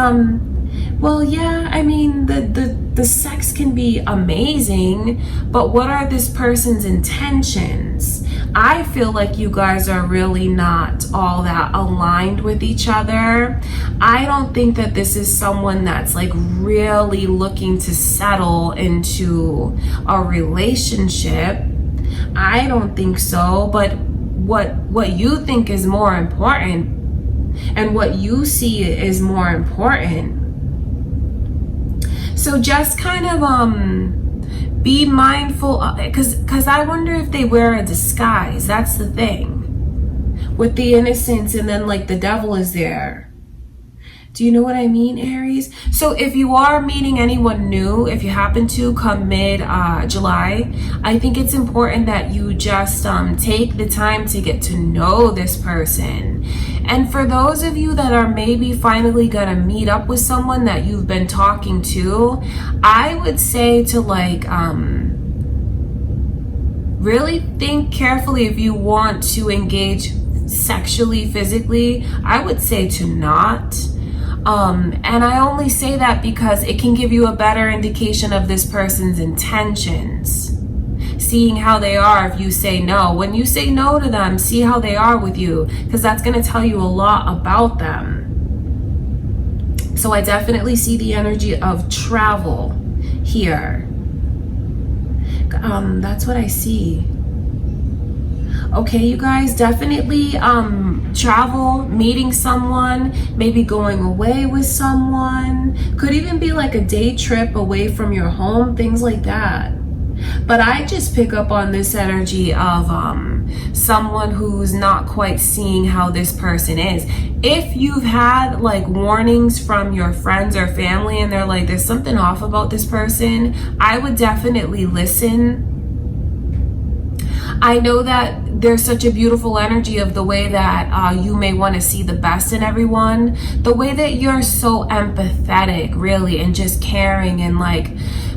well, yeah, I mean, the sex can be amazing, but what are this person's intentions? I feel like you guys are really not all that aligned with each other. I don't think that this is someone that's like really looking to settle into a relationship. I don't think so, but what you think is more important and what you see is more important. So just kind of be mindful, because I wonder if they wear a disguise. That's the thing with the innocence, and then like the devil is there. Do you know what I mean, Aries? So if you are meeting anyone new, if you happen to come mid-July, I think it's important that you just take the time to get to know this person. And for those of you that are maybe finally gonna meet up with someone that you've been talking to, I would say to like really think carefully if you want to engage sexually, physically. I would say to not. And I only say that because it can give you a better indication of this person's intentions. Seeing how they are if you say no. When you say no to them, see how they are with you, because that's going to tell you a lot about them. So I definitely see the energy of travel here. That's what I see. Okay, you guys, definitely travel, meeting someone, maybe going away with someone. Could even be like a day trip away from your home, things like that. But I just pick up on this energy of someone who's not quite seeing how this person is. If you've had like warnings from your friends or family and they're like, there's something off about this person, I would definitely listen. I know that there's such a beautiful energy of the way that you may want to see the best in everyone. The way that you're so empathetic, really, and just caring, and like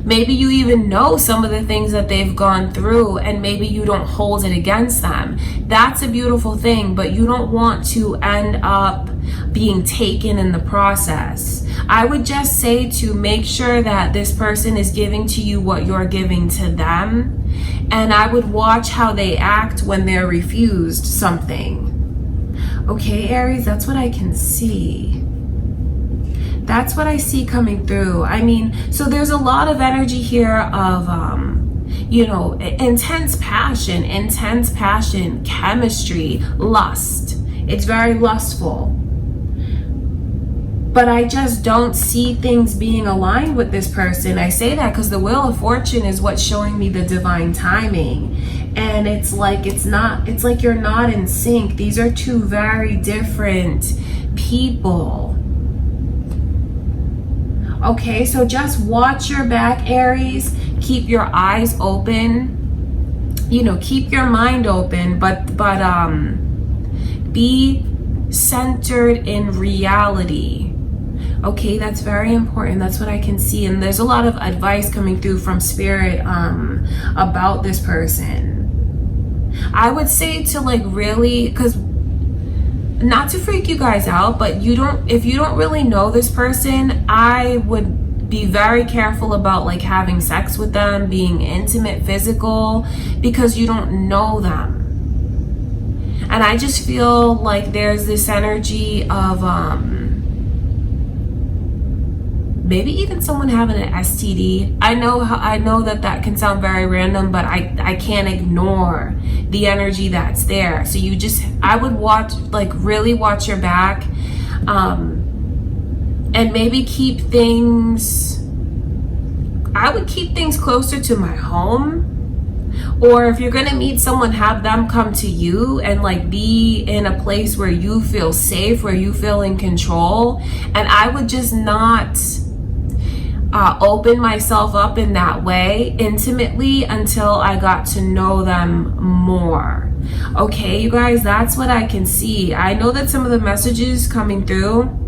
maybe you even know some of the things that they've gone through and maybe you don't hold it against them. That's a beautiful thing, but you don't want to end up being taken in the process. I would just say to make sure that this person is giving to you what you're giving to them. And I would watch how they act when they're refused something. Okay, Aries, that's what I can see. That's what I see coming through. I mean, so there's a lot of energy here of, you know, intense passion, chemistry, lust. It's very lustful. But I just don't see things being aligned with this person. I say that because the Wheel of Fortune is what's showing me the divine timing. And it's like you're not in sync. These are two very different people. Okay, so just watch your back, Aries. Keep your eyes open. You know, keep your mind open, but be centered in reality. Okay, that's very important. That's what I can see. And there's a lot of advice coming through from Spirit about this person. I would say to like really, because not to freak you guys out, but if you don't really know this person, I would be very careful about like having sex with them, being intimate, physical, because you don't know them. And I just feel like there's this energy of maybe even someone having an STD. I know that can sound very random, but I can't ignore the energy that's there. So I would really watch your back, and maybe keep things closer to my home. Or if you're gonna meet someone, have them come to you and like be in a place where you feel safe, where you feel in control. And I would just not, open myself up in that way intimately until I got to know them more. Okay, you guys, that's what I can see. I know that some of the messages coming through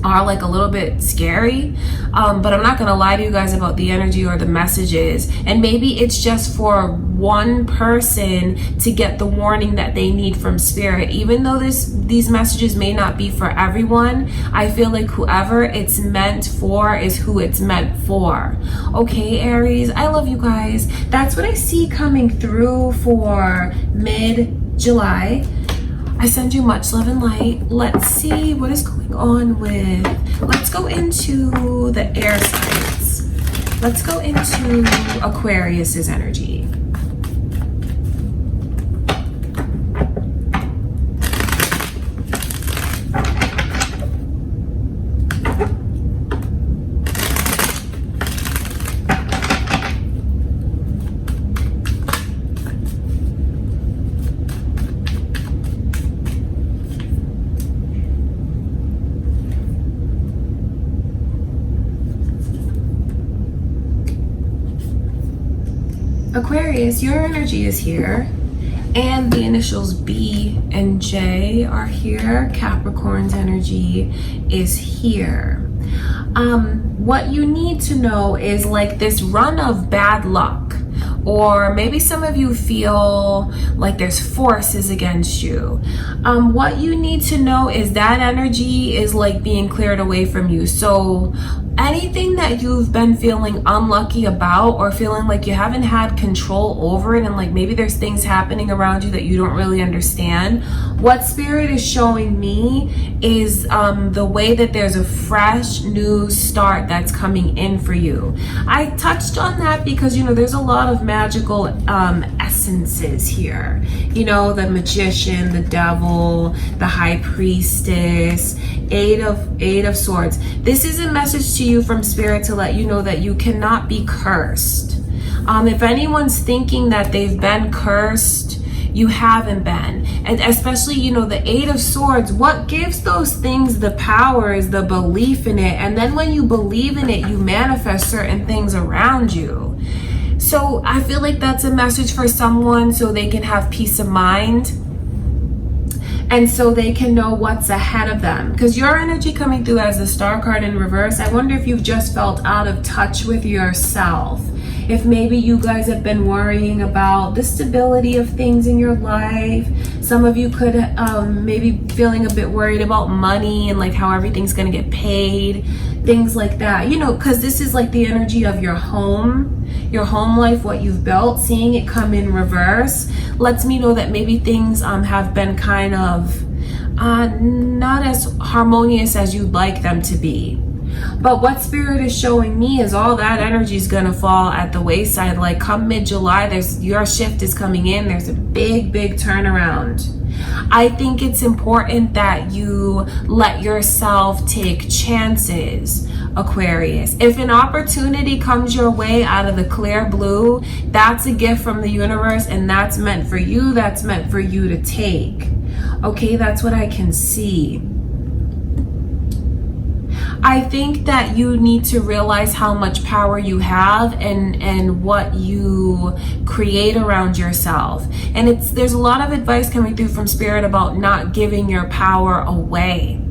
are like a little bit scary, but I'm not gonna lie to you guys about the energy or the messages. And maybe it's just for one person to get the warning that they need from spirit. Even though these messages may not be for everyone, I feel like whoever it's meant for is who it's meant for. Okay, Aries, I love you guys. That's what I see coming through for mid-July. I send you much love and light. Let's see what is going on with, let's go into the air signs. Let's go into Aquarius's energy. Aquarius, your energy is here, and the initials B and J are here. Capricorn's energy is here. What you need to know is like this run of bad luck, or maybe some of you feel like there's forces against you. What you need to know is that energy is like being cleared away from you. So anything that you've been feeling unlucky about, or feeling like you haven't had control over it, and like maybe there's things happening around you that you don't really understand, what spirit is showing me is the way that there's a fresh new start that's coming in for you. I touched on that because, you know, there's a lot of magical essences here. You know, the magician, the devil, the high priestess, eight of swords. This is a message to you from spirit to let you know that you cannot be cursed. If anyone's thinking that they've been cursed, you haven't been. And especially, you know, the Eight of Swords, what gives those things the power is the belief in it. And then when you believe in it, you manifest certain things around you. So I feel like that's a message for someone so they can have peace of mind, and so they can know what's ahead of them. Because your energy coming through as the Star card in reverse, I wonder if you've just felt out of touch with yourself. If maybe you guys have been worrying about the stability of things in your life. Some of you could maybe feeling a bit worried about money and like how everything's gonna get paid, things like that. You know, because this is like the energy of your home life, what you've built. Seeing it come in reverse lets me know that maybe things have been kind of not as harmonious as you'd like them to be. But what spirit is showing me is all that energy is going to fall at the wayside. Like come mid-July, your shift is coming in. There's a big turnaround. I think it's important that you let yourself take chances, Aquarius. If an opportunity comes your way out of the clear blue, that's a gift from the universe, and that's meant for you. That's meant for you to take. Okay, that's what I can see. I think that you need to realize how much power you have and what you create around yourself. And there's a lot of advice coming through from spirit about not giving your power away,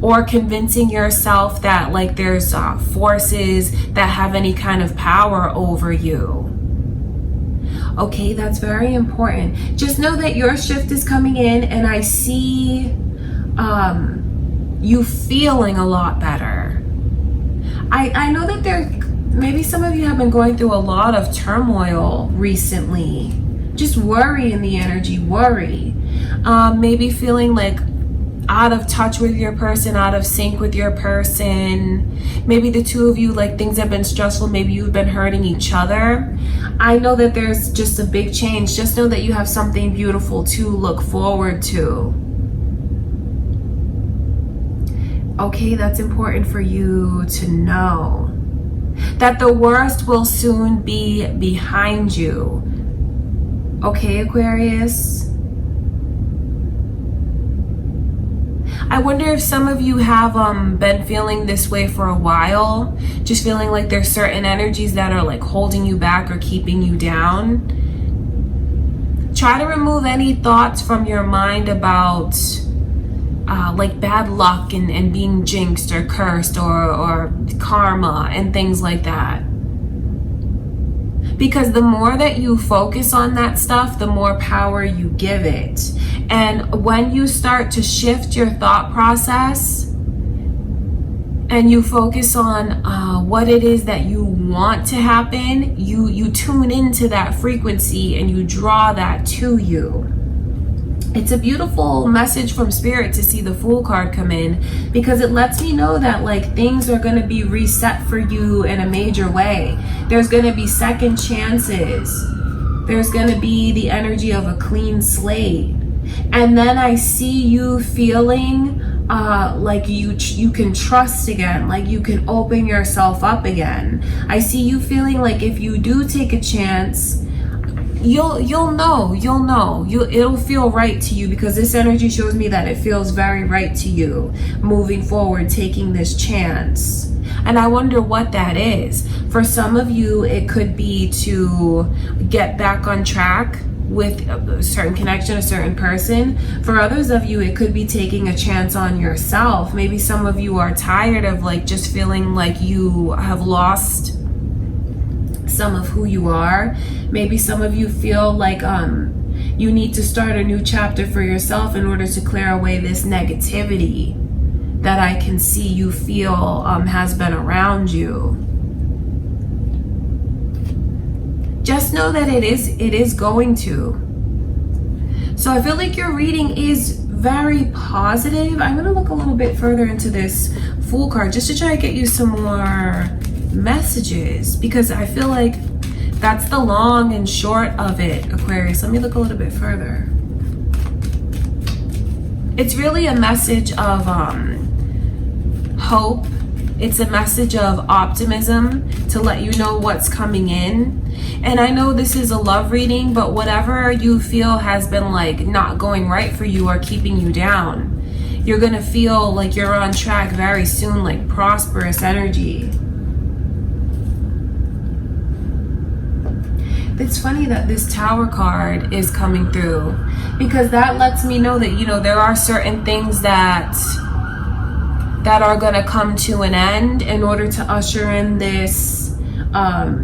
or convincing yourself that like there's forces that have any kind of power over you. Okay, that's very important. Just know that your shift is coming in, and I see you feeling a lot better. I know that maybe some of you have been going through a lot of turmoil recently. Just worry in the energy, worry. Maybe feeling like out of touch with your person, out of sync with your person. Maybe the two of you, like things have been stressful. Maybe you've been hurting each other. I know that there's just a big change. Just know that you have something beautiful to look forward to. Okay, that's important for you to know. That the worst will soon be behind you. Okay, Aquarius? I wonder if some of you have been feeling this way for a while, just feeling like there's certain energies that are like holding you back or keeping you down. Try to remove any thoughts from your mind about like bad luck and being jinxed or cursed or karma and things like that. Because the more that you focus on that stuff, the more power you give it. And when you start to shift your thought process and you focus on what it is that you want to happen, you tune into that frequency and you draw that to you. It's a beautiful message from Spirit to see the Fool card come in, because it lets me know that like things are going to be reset for you in a major way. There's going to be second chances. There's going to be the energy of a clean slate. And then I see you feeling like you can trust again, like you can open yourself up again. I see you feeling like if you do take a chance, you'll know, it'll feel right to you, because this energy shows me that it feels very right to you moving forward, taking this chance. And I wonder what that is. For some of you, it could be to get back on track with a certain connection, a certain person. For others of you, it could be taking a chance on yourself. Maybe some of you are tired of like just feeling like you have lost some of who you are. Maybe some of you feel like you need to start a new chapter for yourself in order to clear away this negativity that I can see you feel has been around you. Just know that it is going to. So I feel like your reading is very positive. I'm going to look a little bit further into this Fool card just to try to get you some more messages, because I feel like that's the long and short of it, Aquarius. Let me look a little bit further. It's really a message of hope. It's a message of optimism to let you know what's coming in. And I know this is a love reading, but whatever you feel has been like not going right for you or keeping you down, you're gonna feel like you're on track very soon, like prosperous energy. It's funny that this Tower card is coming through, because that lets me know that, you know, there are certain things that are going to come to an end in order to usher in this,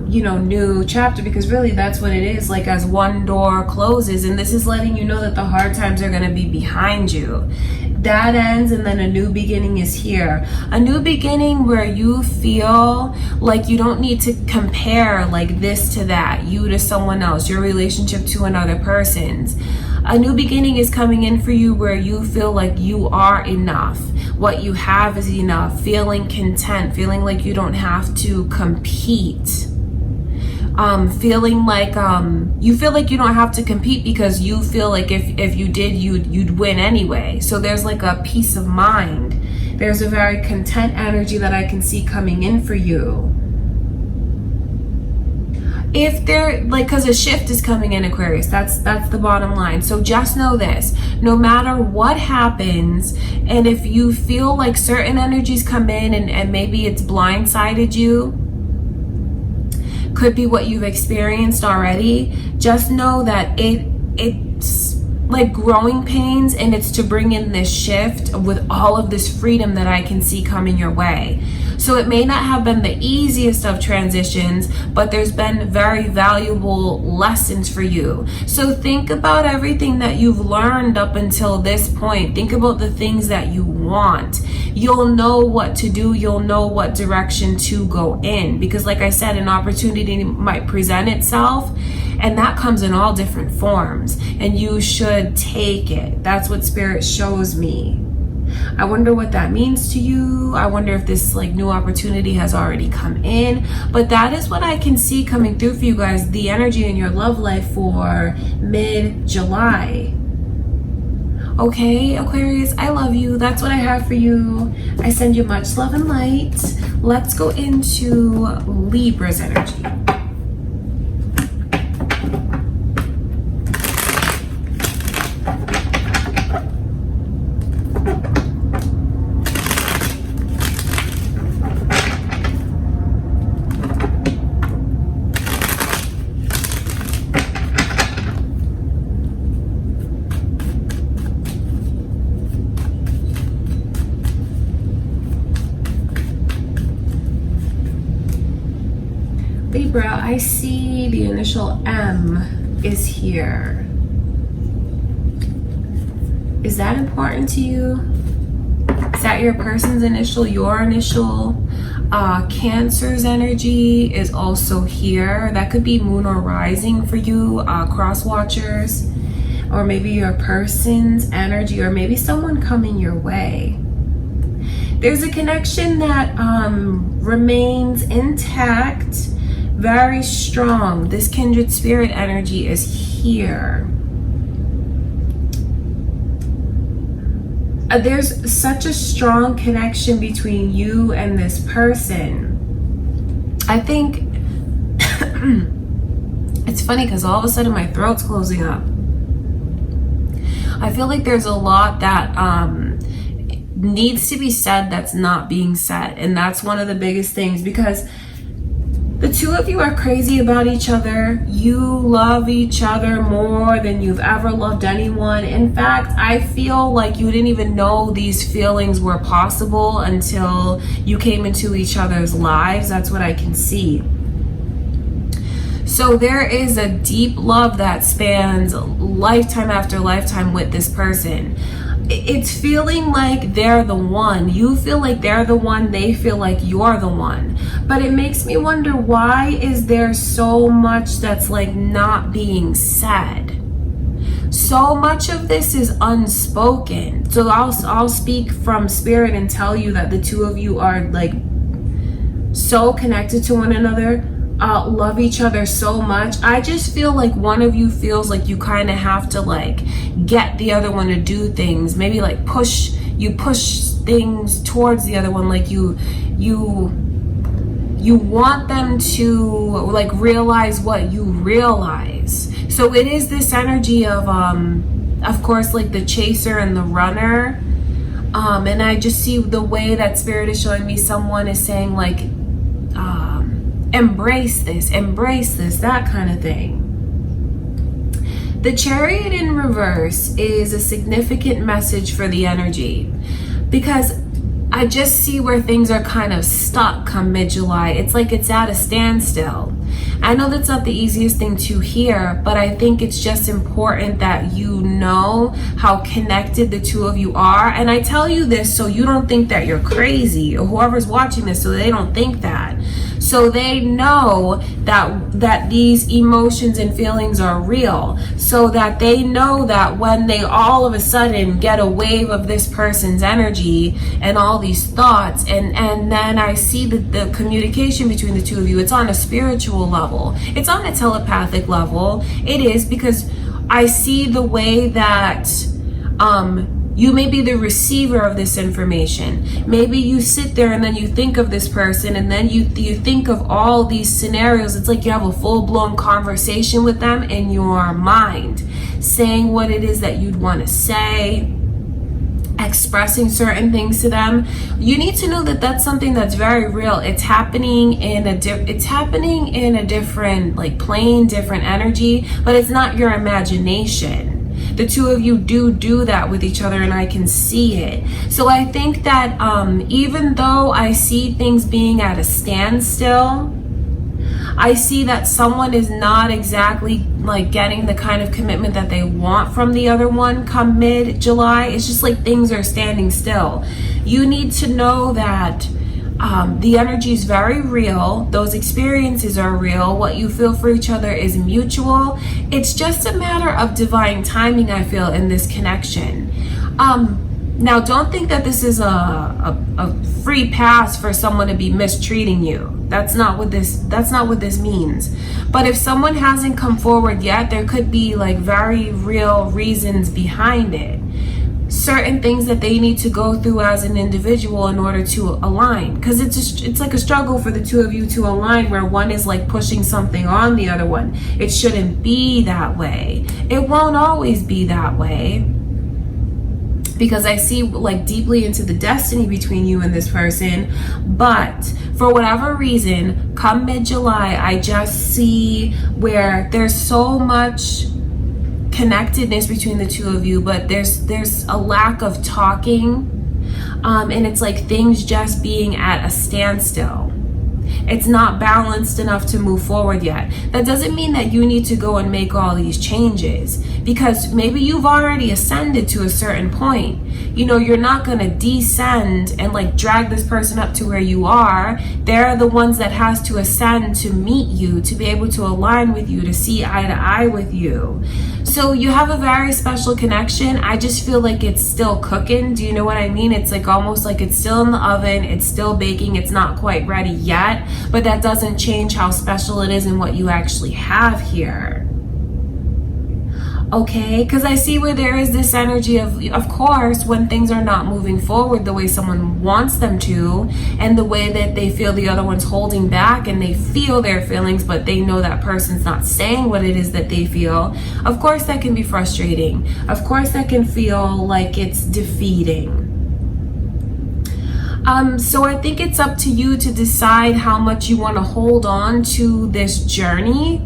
you know, new chapter, because really that's what it is. Like, as one door closes, and this is letting you know that the hard times are going to be behind you. That ends, and then a new beginning is here. A new beginning where you feel like you don't need to compare like this to that, you to someone else, your relationship to another person's. A new beginning is coming in for you where you feel like you are enough. What you have is enough. Feeling content, feeling like you don't have to compete. Feeling like you feel like you don't have to compete because you feel like if you did, you'd win anyway. So there's like a peace of mind. There's a very content energy that I can see coming in for you. If there, like, because a shift is coming in, Aquarius, that's the bottom line. So just know this, no matter what happens, and if you feel like certain energies come in and maybe it's blindsided you, could be what you've experienced already, just know that it's like growing pains, and it's to bring in this shift with all of this freedom that I can see coming your way. So it may not have been the easiest of transitions, but there's been very valuable lessons for you. So think about everything that you've learned up until this point. Think about the things that you want. You'll know what to do. You'll know what direction to go in. Because like I said, an opportunity might present itself, and that comes in all different forms. And you should take it. That's what Spirit shows me. I wonder what that means to you. I wonder if this like new opportunity has already come in. But that is what I can see coming through for you guys. The energy in your love life for mid-July. Okay, Aquarius, I love you. That's what I have for you. I send you much love and light. Let's go into Libra's energy. Libra, I see the initial M is here. Is that important to you? Is that your person's initial, your initial? Cancer's energy is also here. That could be moon or rising for you, cross watchers, or maybe your person's energy, or maybe someone coming your way. There's a connection that remains intact, very strong. This kindred spirit energy is here. There's such a strong connection between you and this person. I think it's funny because all of a sudden my throat's closing up. I feel like there's a lot that needs to be said that's not being said, and that's one of the biggest things, because the two of you are crazy about each other. You love each other more than you've ever loved anyone. In fact, I feel like you didn't even know these feelings were possible until you came into each other's lives. That's what I can see. So there is a deep love that spans lifetime after lifetime with this person. It's feeling like they're the one. You feel like they're the one. They feel like you're the one. But it makes me wonder, why is there so much that's like not being said? So much of this is unspoken. So I'll speak from spirit and tell you that the two of you are like so connected to one another. Love each other so much. I just feel like one of you feels like you kind of have to like get the other one to do things, maybe like push things towards the other one, like you want them to like realize what you realize. So it is this energy of course, like the chaser and the runner, and I just see the way that spirit is showing me someone is saying like embrace this, that kind of thing. The Chariot in reverse is a significant message for the energy, because I just see where things are kind of stuck come mid-July. It's like it's at a standstill. I know that's not the easiest thing to hear, but I think it's just important that you know how connected the two of you are. And I tell you this so you don't think that you're crazy, or whoever's watching this, so they don't think that. So they know that these emotions and feelings are real, so that they know that when they all of a sudden get a wave of this person's energy and all these thoughts, and then I see the communication between the two of you, it's on a spiritual level, it's on a telepathic level. It is, because I see the way that you may be the receiver of this information. Maybe you sit there and then you think of this person, and then you think of all these scenarios. It's like you have a full-blown conversation with them in your mind, saying what it is that you'd want to say, expressing certain things to them. You need to know that that's something that's very real. It's happening in a different like plane, different energy, but it's not your imagination. The two of you do that with each other, and I can see it. So I think that even though I see things being at a standstill, I see that someone is not exactly like getting the kind of commitment that they want from the other one come mid-July. It's just like things are standing still. You need to know that the energy is very real. Those experiences are real. What you feel for each other is mutual. It's just a matter of divine timing, I feel, in this connection. Now, don't think that this is a free pass for someone to be mistreating you. That's not what this means. But if someone hasn't come forward yet, there could be like very real reasons behind it. Certain things that they need to go through as an individual in order to align, because it's like a struggle for the two of you to align, where one is like pushing something on the other one. It shouldn't be that way. It won't always be that way, because I see like deeply into the destiny between you and this person. But for whatever reason, come mid-July, I just see where there's so much connectedness between the two of you, but there's a lack of talking, and it's like things just being at a standstill. It's not balanced enough to move forward yet. That doesn't mean that you need to go and make all these changes, because maybe you've already ascended to a certain point. You know, you're not going to descend and like drag this person up to where you are. They're the ones that has to ascend to meet you, to be able to align with you, to see eye to eye with you. So you have a very special connection. I just feel like it's still cooking. Do you know what I mean? It's like almost like it's still in the oven. It's still baking. It's not quite ready yet, but that doesn't change how special it is and what you actually have here. Okay, because I see where there is this energy of course, when things are not moving forward the way someone wants them to, and the way that they feel the other one's holding back, and they feel their feelings, but they know that person's not saying what it is that they feel. Of course, that can be frustrating. Of course, that can feel like it's defeating. So I think it's up to you to decide how much you want to hold on to this journey,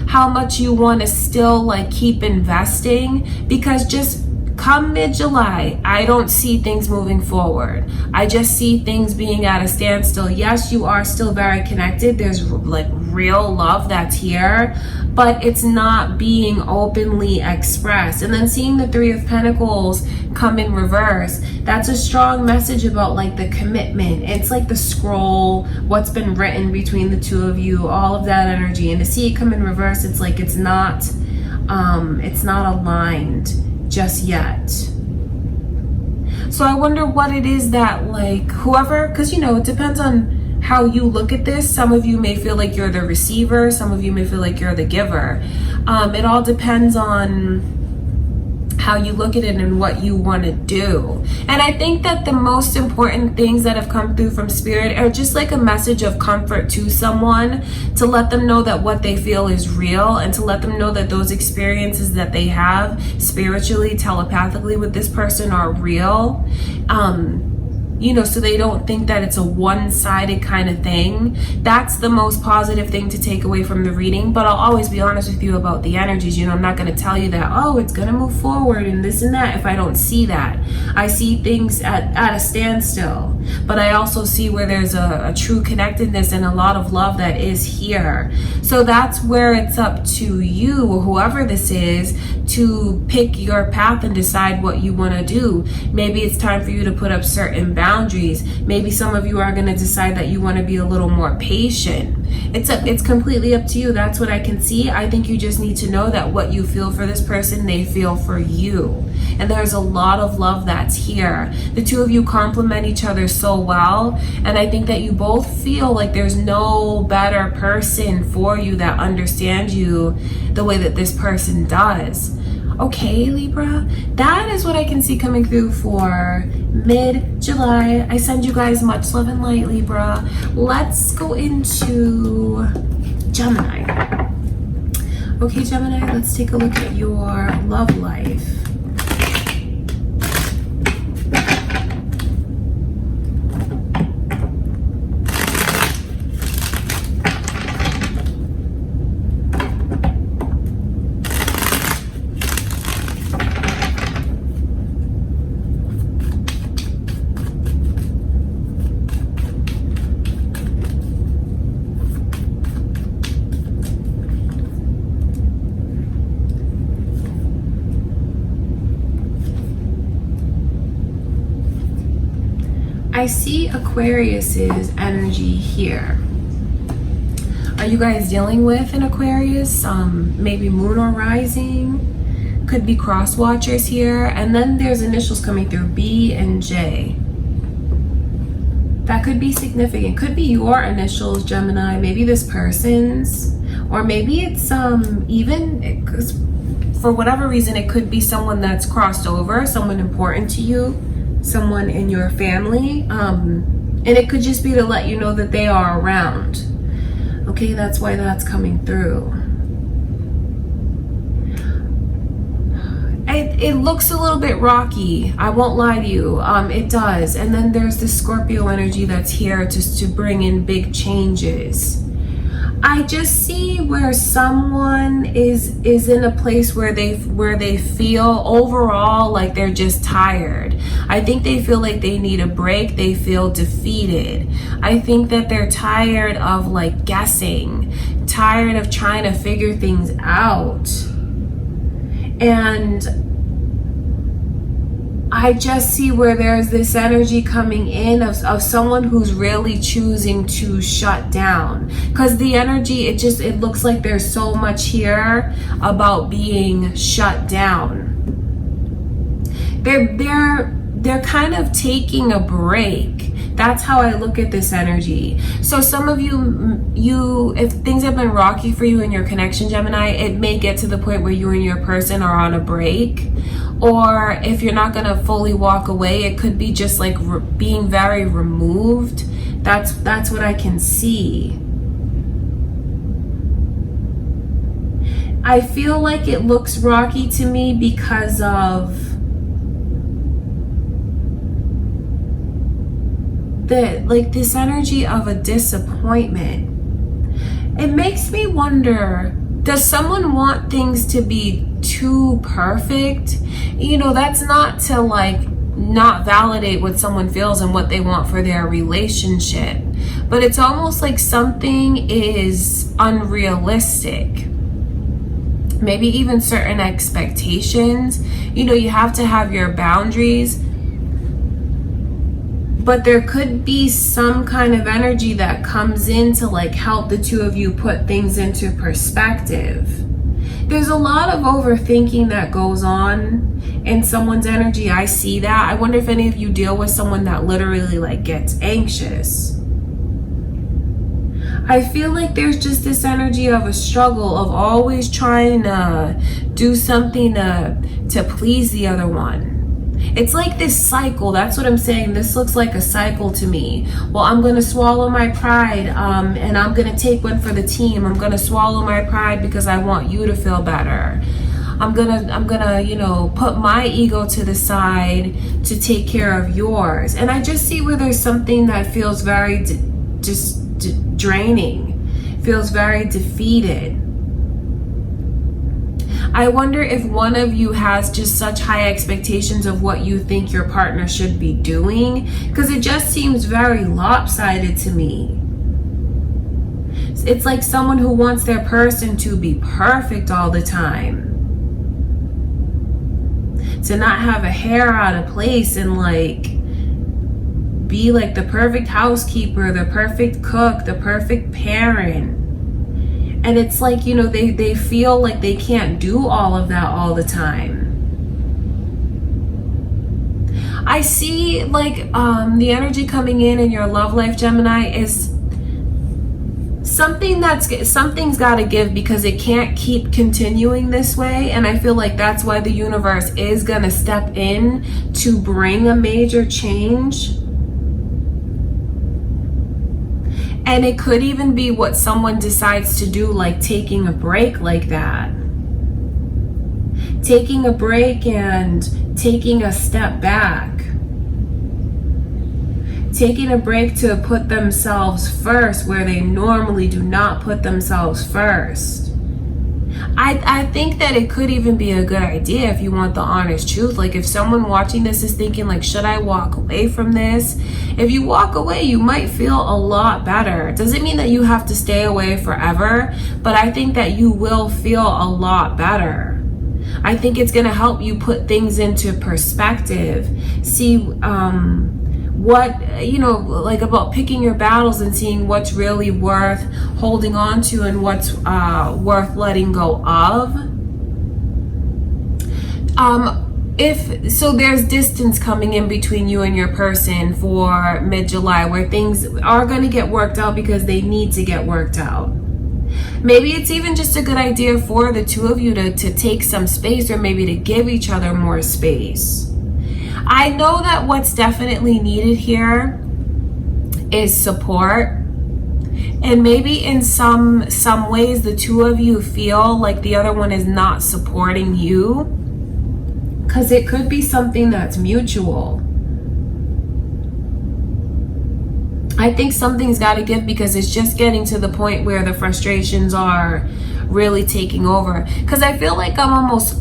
how much you want to still like keep investing, because just come mid-July, I don't see things moving forward. I just see things being at a standstill. Yes, you are still very connected. There's like real love that's here, but it's not being openly expressed. And then seeing the Three of Pentacles come in reverse, that's a strong message about like the commitment. It's like the scroll, what's been written between the two of you, all of that energy. And to see it come in reverse, it's like it's not aligned just yet. So I wonder what it is that like whoever, because you know, it depends on how you look at this. Some of you may feel like you're the receiver, some of you may feel like you're the giver. It all depends on how you look at it and what you want to do. And I think that the most important things that have come through from spirit are just like a message of comfort to someone, to let them know that what they feel is real, and to let them know that those experiences that they have spiritually, telepathically with this person are real. You know, so they don't think that it's a one-sided kind of thing. That's the most positive thing to take away from the reading. But I'll always be honest with you about the energies. You know, I'm not going to tell you that, oh, it's going to move forward and this and that, if I don't see that. I see things at a standstill. But I also see where there's a true connectedness and a lot of love that is here. So that's where it's up to you, or whoever this is, to pick your path and decide what you want to do. Maybe it's time for you to put up certain boundaries. Maybe some of you are going to decide that you want to be a little more patient. It's completely up to you. That's what I can see. I think you just need to know that what you feel for this person, they feel for you. And there's a lot of love that's here. The two of you complement each other so well. And I think that you both feel like there's no better person for you that understands you the way that this person does. Okay, Libra, that is what I can see coming through for mid-July. I send you guys much love and light, Libra. Let's go into Gemini. Okay, Gemini, let's take a look at your love life. I see Aquarius's energy here. Are you guys dealing with an Aquarius? Maybe moon or rising? Could be cross watchers here. And then there's initials coming through, B and J. That could be significant. Could be your initials, Gemini, maybe this person's, or maybe it's for whatever reason, it could be someone that's crossed over, someone important to you, someone in your family, and it could just be to let you know that they are around. Okay, that's why that's coming through. It looks a little bit rocky, I won't lie to you. It does. And then there's the Scorpio energy that's here just to bring in big changes. I just see where someone is in a place where they feel overall like they're just tired. I think they feel like they need a break. They feel defeated. I think that they're tired of like guessing, tired of trying to figure things out. And I just see where there's this energy coming in of someone who's really choosing to shut down. Because the energy, it looks like there's so much here about being shut down. They're kind of taking a break. That's how I look at this energy. So some of you, if things have been rocky for you in your connection, Gemini, it may get to the point where you and your person are on a break. Or if you're not gonna fully walk away, it could be just like being very removed. That's what I can see. I feel like it looks rocky to me because of this energy of a disappointment. It makes me wonder, does someone want things to be too perfect? You know, that's not to like not validate what someone feels and what they want for their relationship, but it's almost like something is unrealistic. Maybe even certain expectations. You know, you have to have your boundaries, but there could be some kind of energy that comes in to like help the two of you put things into perspective. There's a lot of overthinking that goes on in someone's energy. I see that. I wonder if any of you deal with someone that literally like gets anxious. I feel like there's just this energy of a struggle of always trying to do something to please the other one. It's like this cycle. That's what I'm saying. This looks like a cycle to me. Well, I'm going to swallow my pride and I'm going to take one for the team. I'm going to swallow my pride because I want you to feel better. I'm gonna, you know, put my ego to the side to take care of yours. And I just see where there's something that feels very draining, feels very defeated. I wonder if one of you has just such high expectations of what you think your partner should be doing, because it just seems very lopsided to me. It's like someone who wants their person to be perfect all the time, to not have a hair out of place and like be like the perfect housekeeper, the perfect cook, the perfect parent. And it's like, you know, they feel like they can't do all of that all the time. I see like the energy coming in your love life, Gemini, is something's got to give, because it can't keep continuing this way. And I feel like that's why the universe is going to step in to bring a major change. And it could even be what someone decides to do, like taking a break like that. Taking a break and taking a step back. Taking a break to put themselves first where they normally do not put themselves first. I think that it could even be a good idea, if you want the honest truth. Like if someone watching this is thinking like, should I walk away from this? If you walk away, you might feel a lot better. It doesn't mean that you have to stay away forever, but I think that you will feel a lot better. I think it's going to help you put things into perspective. See what, you know, like about picking your battles and seeing what's really worth holding on to and what's worth letting go of. If so, there's distance coming in between you and your person for mid-July, where things are going to get worked out because they need to get worked out. Maybe it's even just a good idea for the two of you to take some space, or maybe to give each other more space. I know that what's definitely needed here is support. And maybe in some ways the two of you feel like the other one is not supporting you, because it could be something that's mutual. I think something's got to give, because it's just getting to the point where the frustrations are really taking over. Because I feel like I'm almost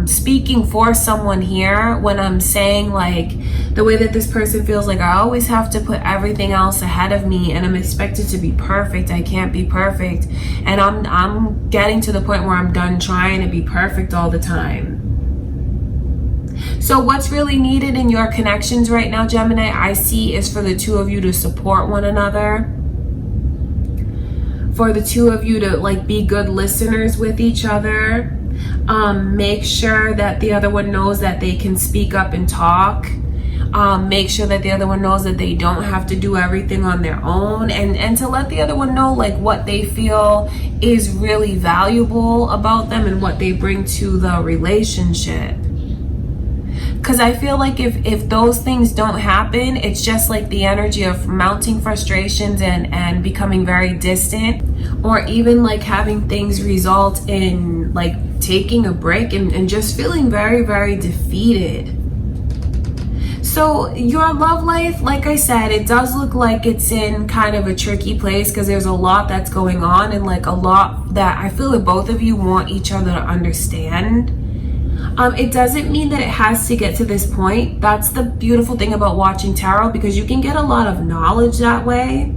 speaking for someone here when I'm saying, like, the way that this person feels like I always have to put everything else ahead of me, and I'm expected to be perfect. I can't be perfect, and I'm getting to the point where I'm done trying to be perfect all the time. So what's really needed in your connections right now, Gemini, I see, is for the two of you to support one another. For the two of you to, like, be good listeners with each other. Make sure that the other one knows that they can speak up and talk. Make sure that the other one knows that they don't have to do everything on their own. And to let the other one know, like, what they feel is really valuable about them and what they bring to the relationship. Because I feel like if those things don't happen, it's just like the energy of mounting frustrations and becoming very distant, or even like having things result in like taking a break and just feeling very, very defeated. So your love life, like I said, it does look like it's in kind of a tricky place, because there's a lot that's going on, and like a lot that I feel that both of you want each other to understand. It doesn't mean that it has to get to this point. That's the beautiful thing about watching tarot, because you can get a lot of knowledge that way.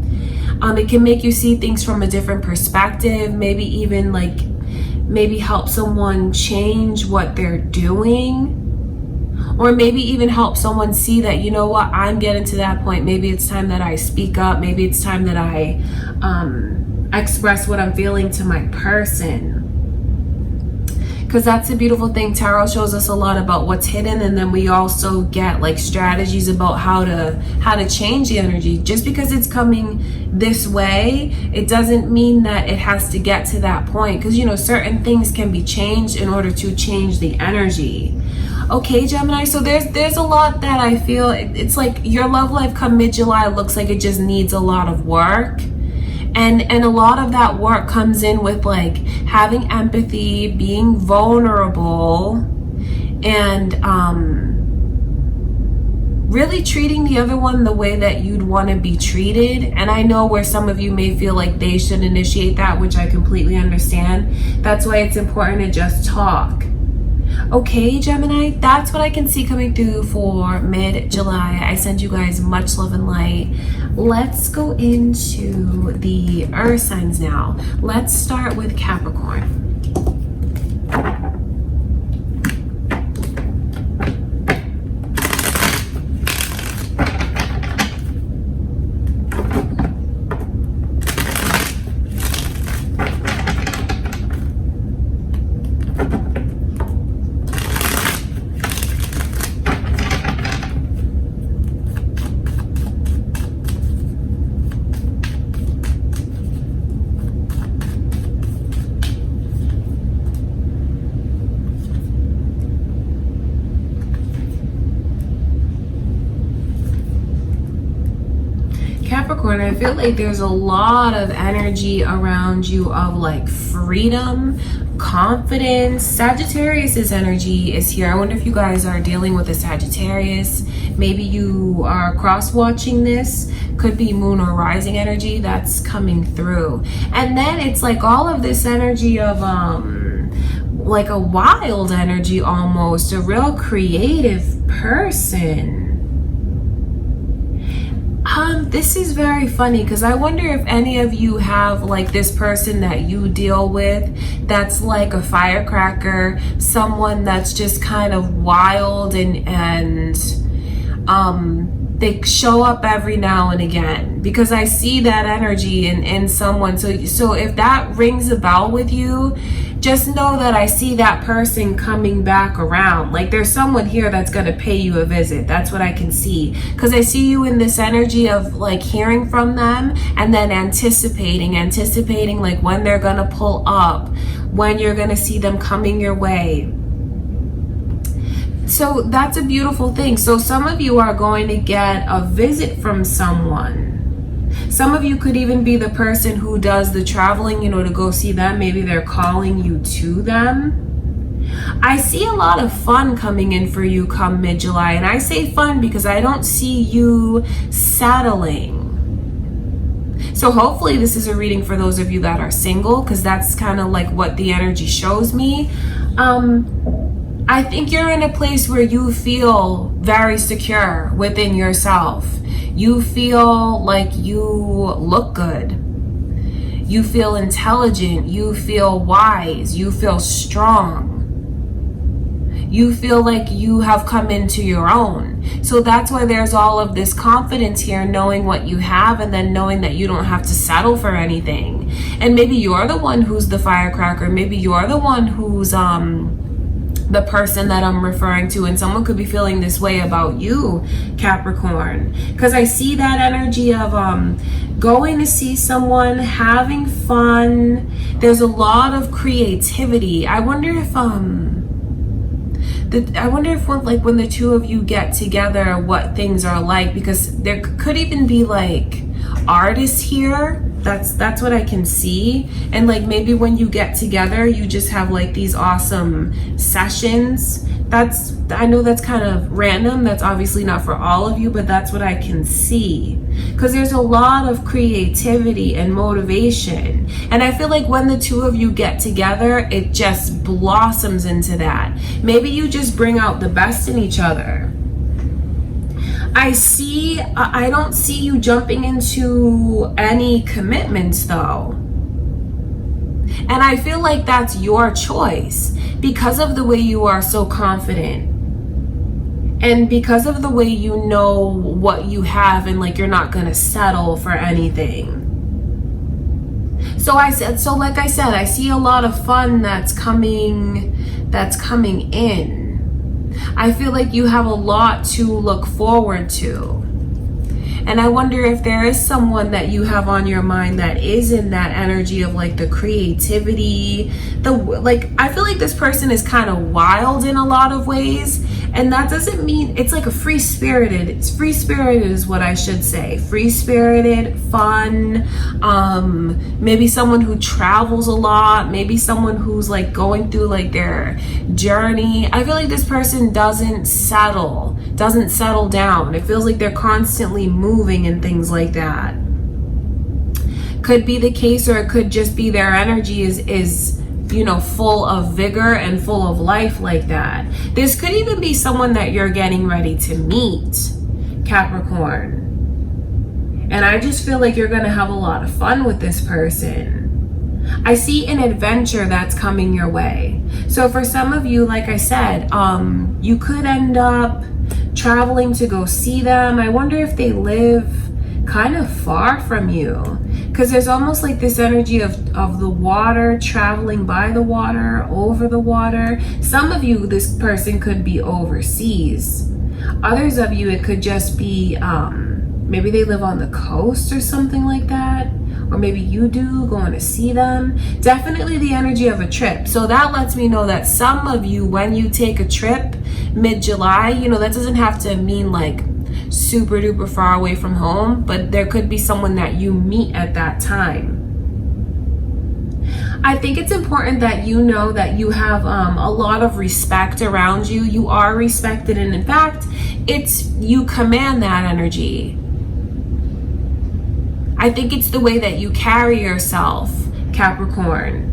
It can make you see things from a different perspective, maybe even like maybe help someone change what they're doing, or maybe even help someone see that, you know what, I'm getting to that point. Maybe it's time that I speak up. Maybe it's time that I express what I'm feeling to my person. Because that's the beautiful thing. Tarot shows us a lot about what's hidden, and then we also get like strategies about how to change the energy. Just because it's coming this way, it doesn't mean that it has to get to that point, because, you know, certain things can be changed in order to change the energy. Okay, Gemini, so there's a lot that I feel, it's like your love life come mid-July looks like it just needs a lot of work. And a lot of that work comes in with like having empathy, being vulnerable, and really treating the other one the way that you'd want to be treated. And I know where some of you may feel like they should initiate that, which I completely understand. That's why it's important to just talk. Okay, Gemini, that's what I can see coming through for mid-July. I send you guys much love and light. Let's go into the earth signs now. Let's start with Capricorn. Capricorn, I feel like there's a lot of energy around you of like freedom, confidence. Sagittarius's energy is here. I wonder if you guys are dealing with a Sagittarius. Maybe you are cross-watching this. Could be moon or rising energy that's coming through. And then it's like all of this energy of like a wild energy almost, a real creative person. This is very funny, because I wonder if any of you have like this person that you deal with that's like a firecracker, someone that's just kind of wild and they show up every now and again, because I see that energy in someone. So if that rings a bell with you, just know that I see that person coming back around. Like there's someone here that's going to pay you a visit. That's what I can see, because I see you in this energy of like hearing from them and then anticipating like when they're going to pull up, when you're going to see them coming your way. So that's a beautiful thing. So some of you are going to get a visit from someone. Some of you could even be the person who does the traveling, you know, to go see them. Maybe they're calling you to them. I see a lot of fun coming in for you come mid-July. And I say fun because I don't see you settling. So hopefully this is a reading for those of you that are single, because that's kind of like what the energy shows me. I think you're in a place where you feel very secure within yourself. You feel like you look good. You feel intelligent. You feel wise. You feel strong. You feel like you have come into your own. So that's why there's all of this confidence here, knowing what you have and then knowing that you don't have to settle for anything. And maybe you're the one who's the firecracker. Maybe you're the one who's the person that I'm referring to, and someone could be feeling this way about you, Capricorn, because I see that energy of going to see someone, having fun. There's a lot of creativity. I wonder if like when the two of you get together, what things are like, because there could even be like artists here. That's what I can see. And like maybe when you get together, you just have like these awesome sessions. I know that's kind of random. That's obviously not for all of you, but that's what I can see. Because there's a lot of creativity and motivation. And I feel like when the two of you get together, it just blossoms into that. Maybe you just bring out the best in each other. I don't see you jumping into any commitments though. And I feel like that's your choice because of the way you are so confident. And because of the way you know what you have, and like you're not gonna settle for anything. So like I said, I see a lot of fun that's coming in. I feel like you have a lot to look forward to. And I wonder if there is someone that you have on your mind that is in that energy of like the creativity, I feel like this person is kind of wild in a lot of ways. And that doesn't mean it's like a free-spirited. It's free-spirited is what I should say. Free-spirited, fun. Maybe someone who travels a lot. Maybe someone who's like going through like their journey. I feel like this person doesn't settle down. It feels like they're constantly moving and things like that. Could be the case, or it could just be their energy is full of vigor and full of life like that. This could even be someone that you're getting ready to meet, Capricorn. And I just feel like you're gonna have a lot of fun with this person. I see an adventure that's coming your way. So for some of you, like I said, you could end up traveling to go see them. I wonder if they live kind of far from you, because there's almost like this energy of the water, traveling by the water, over the water. Some of you, this person could be overseas. Others of you, it could just be maybe they live on the coast or something like that, or maybe you do, going to see them. Definitely the energy of a trip. So that lets me know that some of you, when you take a trip mid-July, that doesn't have to mean like super duper far away from home, but there could be someone that you meet at that time. I think it's important that you know that you have a lot of respect around you. You are respected, and in fact, you command that energy. I think it's the way that you carry yourself, Capricorn,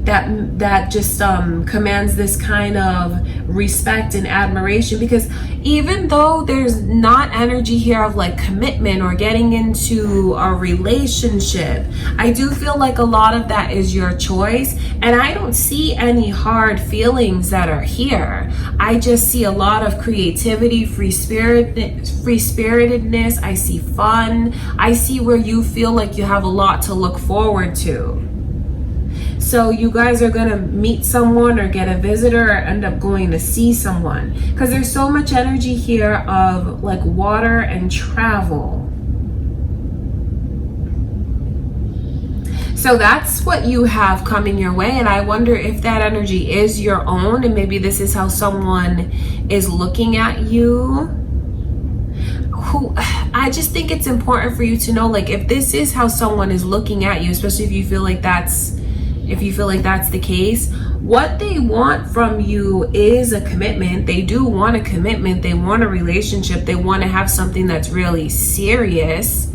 that just commands this kind of respect and admiration. Because even though there's not energy here of like commitment or getting into a relationship, I do feel like a lot of that is your choice. And I don't see any hard feelings that are here. I just see a lot of creativity, free-spiritedness. I see fun. I see where you feel like you have a lot to look forward to. So you guys are going to meet someone or get a visitor or end up going to see someone, because there's so much energy here of like water and travel. So that's what you have coming your way. And I wonder if that energy is your own, and maybe this is how someone is looking at you. I just think it's important for you to know, like, if this is how someone is looking at you, especially if you feel like that's the case, what they want from you is a commitment. They do want a commitment. They want a relationship. They want to have something that's really serious.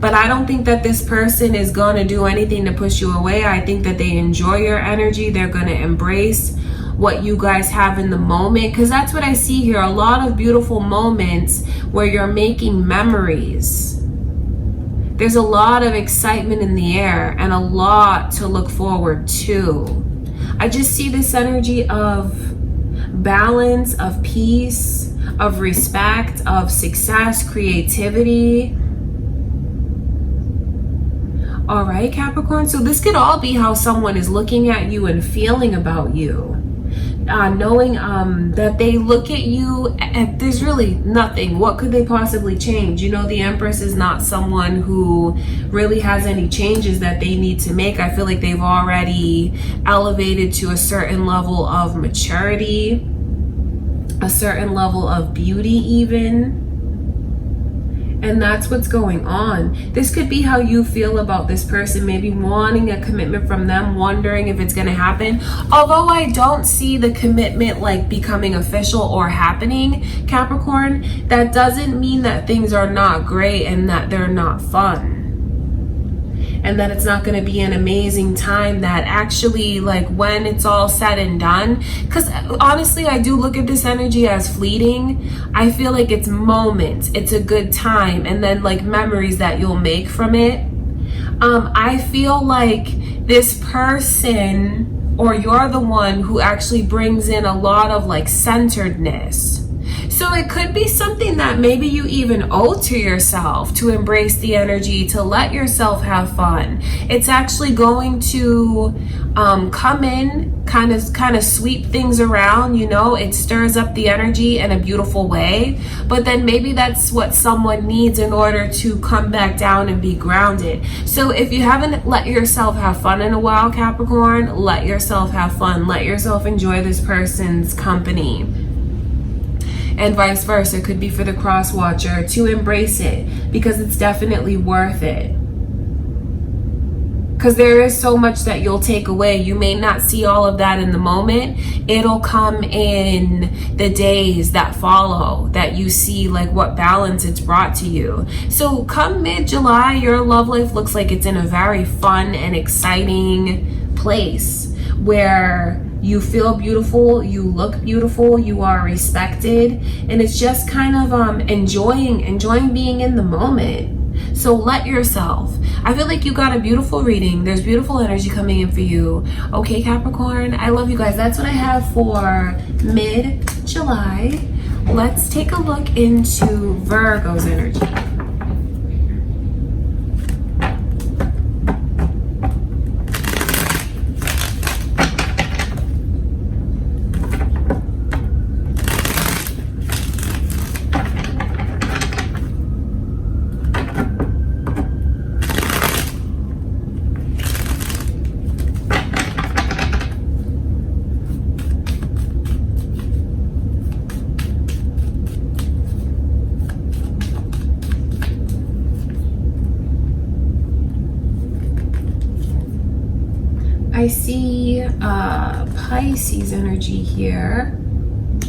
But I don't think that this person is going to do anything to push you away. I think that they enjoy your energy. They're going to embrace what you guys have in the moment, because that's what I see here. A lot of beautiful moments where you're making memories. There's a lot of excitement in the air and a lot to look forward to. I just see this energy of balance, of peace, of respect, of success, creativity. All right, Capricorn. So this could all be how someone is looking at you and feeling about you. Knowing that they look at you and there's really nothing. What could they possibly change? You know, the Empress is not someone who really has any changes that they need to make. I feel like they've already elevated to a certain level of maturity, a certain level of beauty even. And that's what's going on. This could be how you feel about this person, maybe wanting a commitment from them, wondering if it's going to happen. Although I don't see the commitment like becoming official or happening, Capricorn, that doesn't mean that things are not great and that they're not fun. And that it's not going to be an amazing time, that actually, like, when it's all said and done, because honestly I do look at this energy as fleeting. I feel like it's moments, it's a good time, and then like memories that you'll make from it. I feel like this person, or you're the one who actually brings in a lot of like centeredness. So it could be something that maybe you even owe to yourself, to embrace the energy, to let yourself have fun. It's actually going to come in, kind of sweep things around, you know. It stirs up the energy in a beautiful way. But then maybe that's what someone needs in order to come back down and be grounded. So if you haven't let yourself have fun in a while, Capricorn, let yourself have fun. Let yourself enjoy this person's company. And vice versa. It could be for the cross watcher to embrace it, because it's definitely worth it. Because there is so much that you'll take away. You may not see all of that in the moment. It'll come in the days that follow, that you see like what balance it's brought to you. So come mid-July, your love life looks like it's in a very fun and exciting place where you feel beautiful, you look beautiful, you are respected, and it's just kind of enjoying being in the moment. So let yourself. I feel like you got a beautiful reading. There's beautiful energy coming in for you. Okay, Capricorn, I love you guys. That's what I have for mid-July. Let's take a look into Virgo's energy. I see Pisces energy here.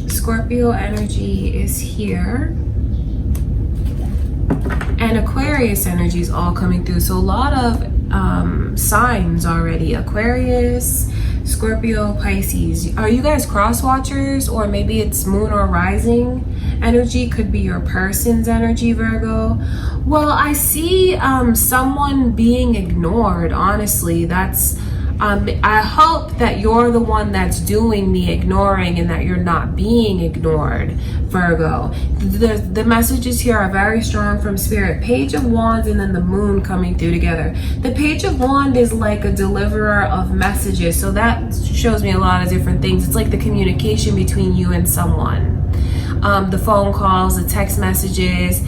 Scorpio energy is here. And Aquarius energy is all coming through. So a lot of signs already. Aquarius, Scorpio, Pisces. Are you guys cross watchers? Or maybe it's moon or rising energy. Could be your person's energy, Virgo. Well, I see someone being ignored. Honestly, that's I hope that you're the one that's doing the ignoring and that you're not being ignored, Virgo. The messages here are very strong from Spirit. Page of Wands and then the moon coming through together. The Page of Wands is like a deliverer of messages. So that shows me a lot of different things. It's like the communication between you and someone. The phone calls, the text messages.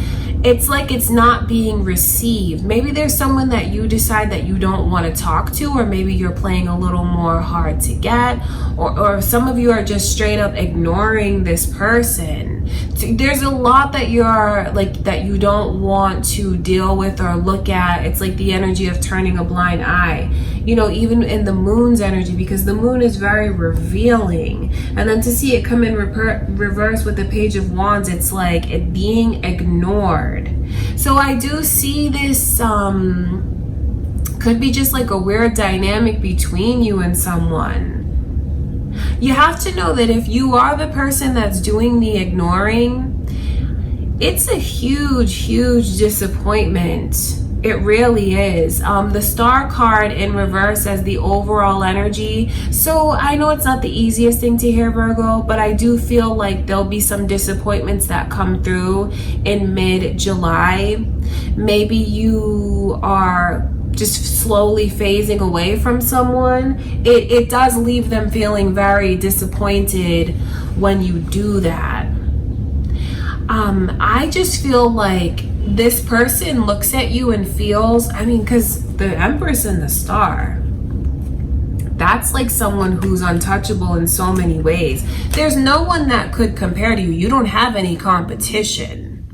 It's like it's not being received. Maybe there's someone that you decide that you don't want to talk to, or maybe you're playing a little more hard to get, or some of you are just straight up ignoring this person. There's a lot that you're like, that you don't want to deal with or look at. It's like the energy of turning a blind eye, you know, even in the moon's energy, because the moon is very revealing. And then to see it come in reverse with the Page of Wands, it's like it being ignored. So I do see this could be just like a weird dynamic between you and someone. You have to know that if you are the person that's doing the ignoring, it's a huge disappointment. It really is. The star card in reverse as the overall energy. So I know it's not the easiest thing to hear, Virgo, but I do feel like there'll be some disappointments that come through in mid-July. Maybe you are just slowly phasing away from someone. It does leave them feeling very disappointed when you do that. I just feel like this person looks at you and feels, I mean, because the Empress and the Star, that's like someone who's untouchable in so many ways. There's no one that could compare to you. You don't have any competition,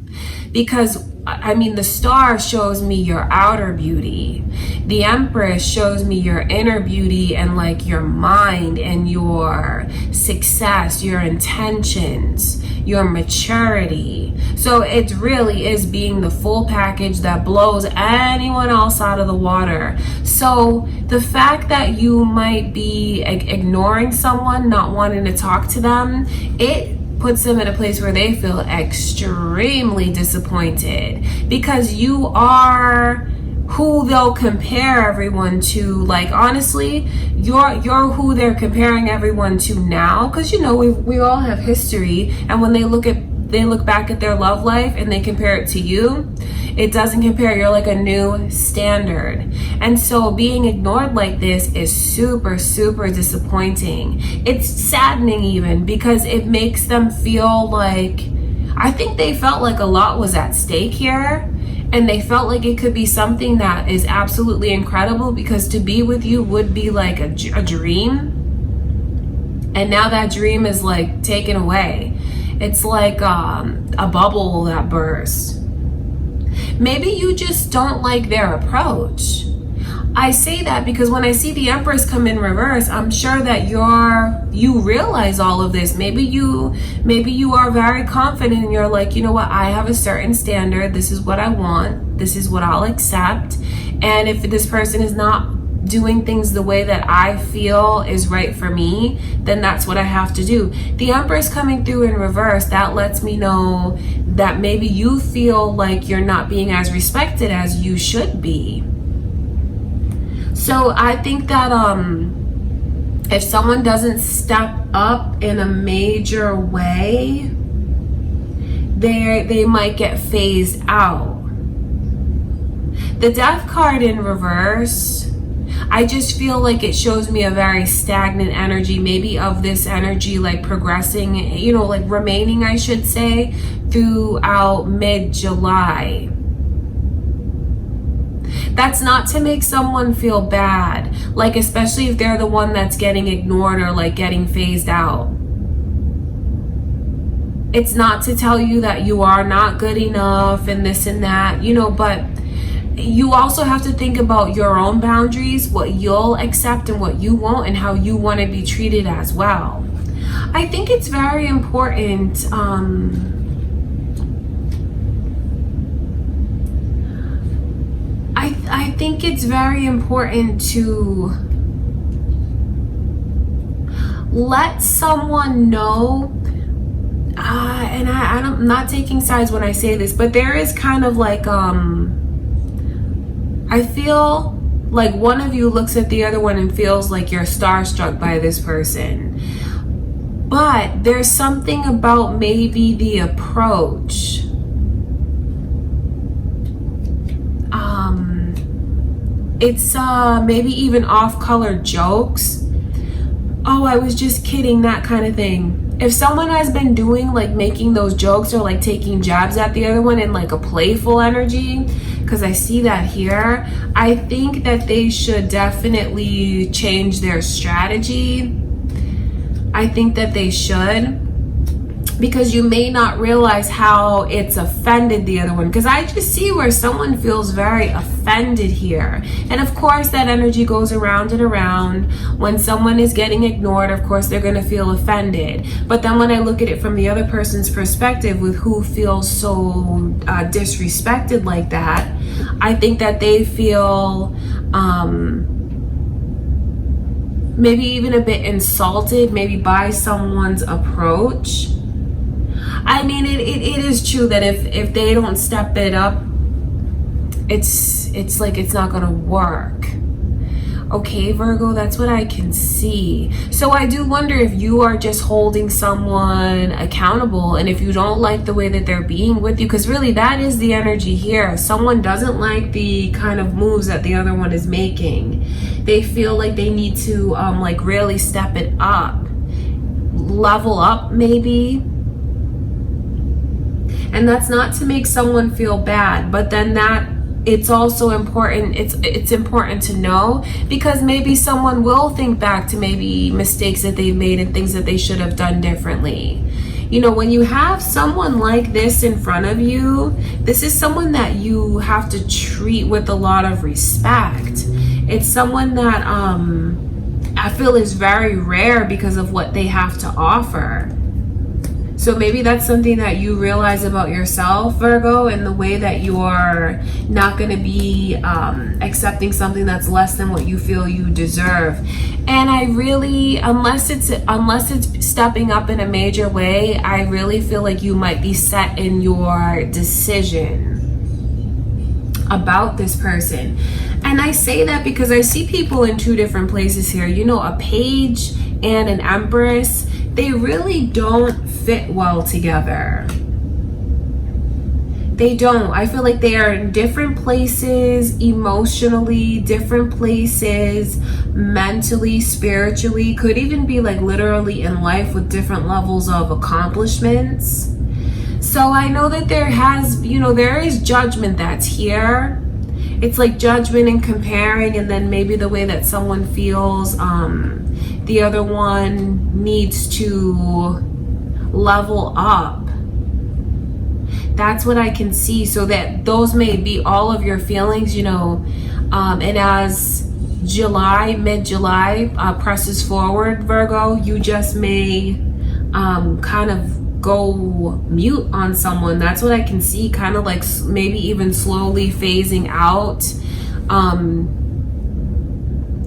because I mean, the Star shows me your outer beauty. The Empress shows me your inner beauty and like your mind and your success, your intentions, your maturity. So it really is being the full package that blows anyone else out of the water. So the fact that you might be ignoring someone, not wanting to talk to them, it puts them in a place where they feel extremely disappointed, because you are who they'll compare everyone to. Like, honestly, you're who they're comparing everyone to now, because you know we all have history, and when they look back at their love life and they compare it to you, it doesn't compare. You're like a new standard. And so being ignored like this is super disappointing. It's saddening even, because it makes them feel like, I think they felt like a lot was at stake here, and they felt like it could be something that is absolutely incredible, because to be with you would be like a dream, and now that dream is like taken away. It's like a bubble that bursts. Maybe you just don't like their approach. I say that because when I see the Empress come in reverse, I'm sure that you realize all of this. Maybe you are very confident and you're like, you know what, I have a certain standard. This is what I want. This is what I'll accept. And if this person is not doing things the way that I feel is right for me, then that's what I have to do. The Empress coming through in reverse, that lets me know that maybe you feel like you're not being as respected as you should be. So I think that if someone doesn't step up in a major way, they might get phased out. The Death card in reverse, I just feel like it shows me a very stagnant energy, maybe of this energy like progressing, you know, like remaining, I should say, throughout mid-July. That's not to make someone feel bad, like especially if they're the one that's getting ignored or like getting phased out. It's not to tell you that you are not good enough and this and that, you know, but you also have to think about your own boundaries, what you'll accept and what you won't, and how you want to be treated as well. I think it's very important I think it's very important to let someone know, and I'm not taking sides when I say this, but there is kind of like I feel like one of you looks at the other one and feels like you're starstruck by this person. But there's something about maybe the approach. It's maybe even off-color jokes. Oh, I was just kidding, that kind of thing. If someone has been doing like making those jokes or like taking jabs at the other one in like a playful energy, because I see that here, I think that they should definitely change their strategy. I think that they should. because you may not realize how it's offended the other one. Because I just see where someone feels very offended here. And of course that energy goes around and around. When someone is getting ignored, of course they're going to feel offended. But then when I look at it from the other person's perspective, with who feels so disrespected like that, I think that they feel maybe even a bit insulted, maybe by someone's approach. I mean, it is true that if they don't step it up, it's like it's not gonna work. Okay, Virgo, that's what I can see. So I do wonder if you are just holding someone accountable, and if you don't like the way that they're being with you, because really that is the energy here. Someone doesn't like the kind of moves that the other one is making. They feel like they need to like really step it up, level up maybe. And that's not to make someone feel bad, but then that it's also important, it's important to know, because maybe someone will think back to maybe mistakes that they made and things that they should have done differently. You know, when you have someone like this in front of you, this is someone that you have to treat with a lot of respect. It's someone that I feel is very rare because of what they have to offer. So maybe that's something that you realize about yourself, Virgo, and the way that you're not going to be accepting something that's less than what you feel you deserve. And I really, unless it's stepping up in a major way, I really feel like you might be set in your decision about this person. And I say that because I see people in two different places here. You know, a page and an empress, they really don't fit well together. They don't. I feel like they are in different places emotionally, different places mentally, spiritually, could even be like literally in life, with different levels of accomplishments. So I know that there has, you know, there is judgment that's here. It's like judgment and comparing, and then maybe the way that someone feels the other one needs to level up. That's what I can see. So that those may be all of your feelings, you know, and as July, mid-July presses forward, Virgo, you just may kind of go mute on someone. That's what I can see, kind of like maybe even slowly phasing out.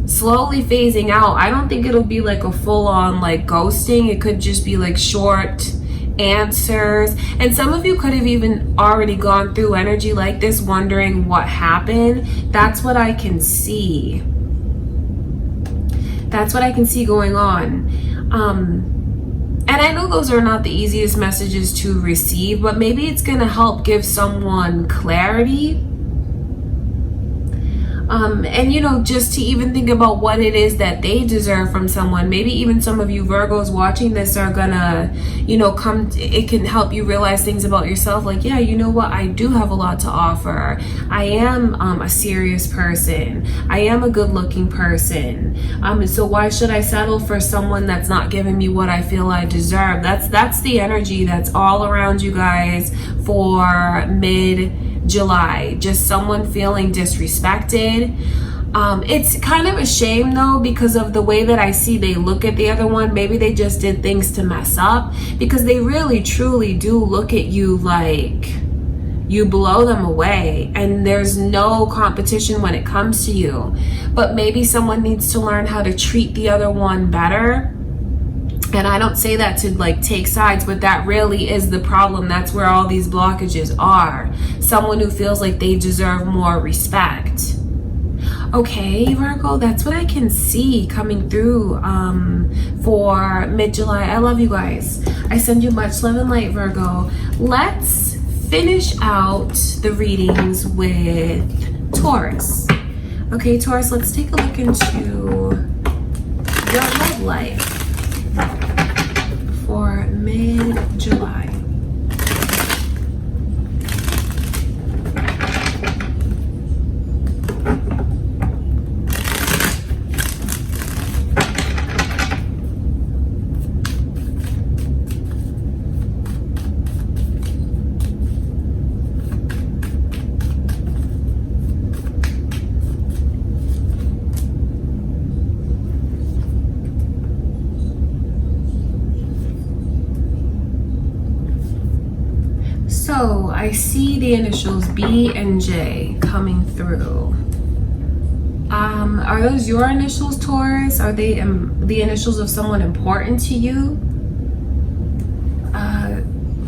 Slowly phasing out. I don't think it'll be like a full-on like ghosting. It could just be like short answers. And some of you could have even already gone through energy like this, wondering what happened. That's what I can see. That's what I can see going on. And I know those are not the easiest messages to receive, but maybe it's going to help give someone clarity. And you know, just to even think about what it is that they deserve from someone. Maybe even some of you Virgos watching this are gonna, you know, it can help you realize things about yourself, like, yeah, you know what, I do have a lot to offer. I am a serious person. I am a good looking person. So why should I settle for someone that's not giving me what I feel I deserve? That's the energy that's all around you guys for mid-July. Just someone feeling disrespected. It's kind of a shame though, because of the way that I see they look at the other one. Maybe they just did things to mess up, because they really truly do look at you like you blow them away and there's no competition when it comes to you. But maybe someone needs to learn how to treat the other one better. And I don't say that to like take sides, but that really is the problem. That's where all these blockages are. Someone who feels like they deserve more respect. Okay, Virgo, that's what I can see coming through for mid-July. I love you guys. I send you much love and light, Virgo. Let's finish out the readings with Taurus. Okay, Taurus, let's take a look into your love life for mid-July. So I see the initials B and J coming through. Are those your initials, Taurus? Are they the initials of someone important to you?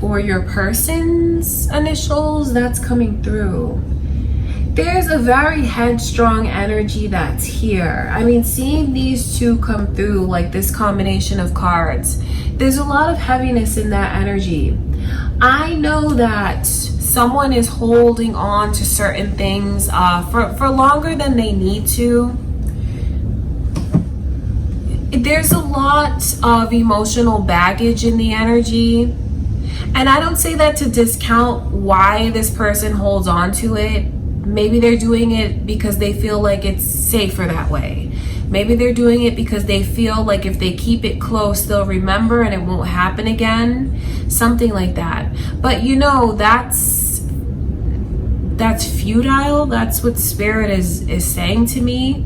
Or your person's initials? That's coming through. There's a very headstrong energy that's here. I mean, seeing these two come through, like this combination of cards, there's a lot of heaviness in that energy. I know that someone is holding on to certain things for longer than they need to. There's a lot of emotional baggage in the energy. And I don't say that to discount why this person holds on to it. Maybe they're doing it because they feel like it's safer that way. Maybe they're doing it because they feel like if they keep it close, they'll remember and it won't happen again. Something like that. But you know, that's futile. That's what Spirit is saying to me.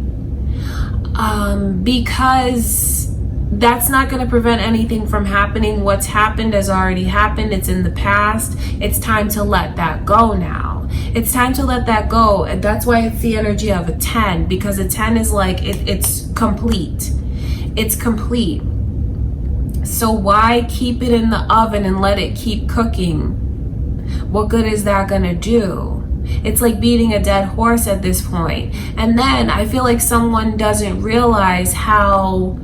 Because that's not going to prevent anything from happening. What's happened has already happened. It's in the past. It's time to let that go now. It's time to let that go. And that's why it's the energy of a 10, because a 10 is like, it's complete. It's complete. So why keep it in the oven and let it keep cooking? What good is that going to do? It's like beating a dead horse at this point. And then I feel like someone doesn't realize how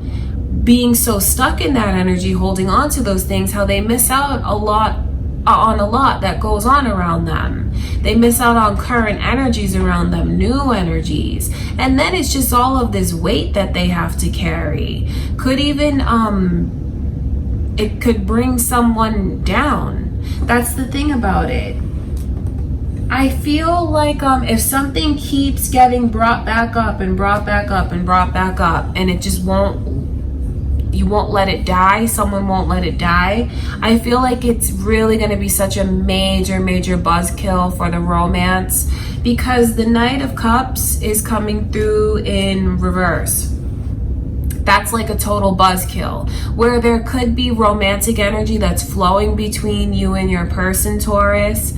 being so stuck in that energy, holding on to those things, how they miss out on a lot that goes on around them. They miss out on current energies around them, new energies. And then it's just all of this weight that they have to carry. Could even, it could bring someone down. That's the thing about it. I feel like if something keeps getting brought back up and brought back up and brought back up, and it just you won't let it die, someone won't let it die, I feel like it's really going to be such a major buzzkill for the romance, because the Knight of Cups is coming through in reverse. That's like a total buzzkill, where there could be romantic energy that's flowing between you and your person, Taurus.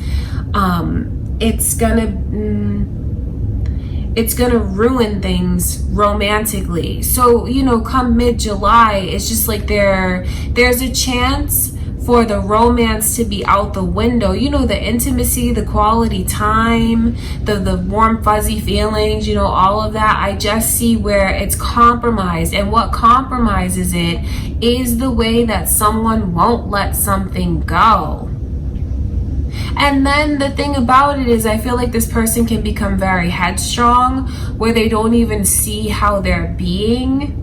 It's gonna ruin things romantically. So, you know, come mid-July, it's just like there's a chance for the romance to be out the window. You know, the intimacy, the quality time, the warm fuzzy feelings, you know, all of that. I just see where it's compromised. And what compromises it is the way that someone won't let something go. And then the thing about it is, I feel like this person can become very headstrong, where they don't even see how they're being.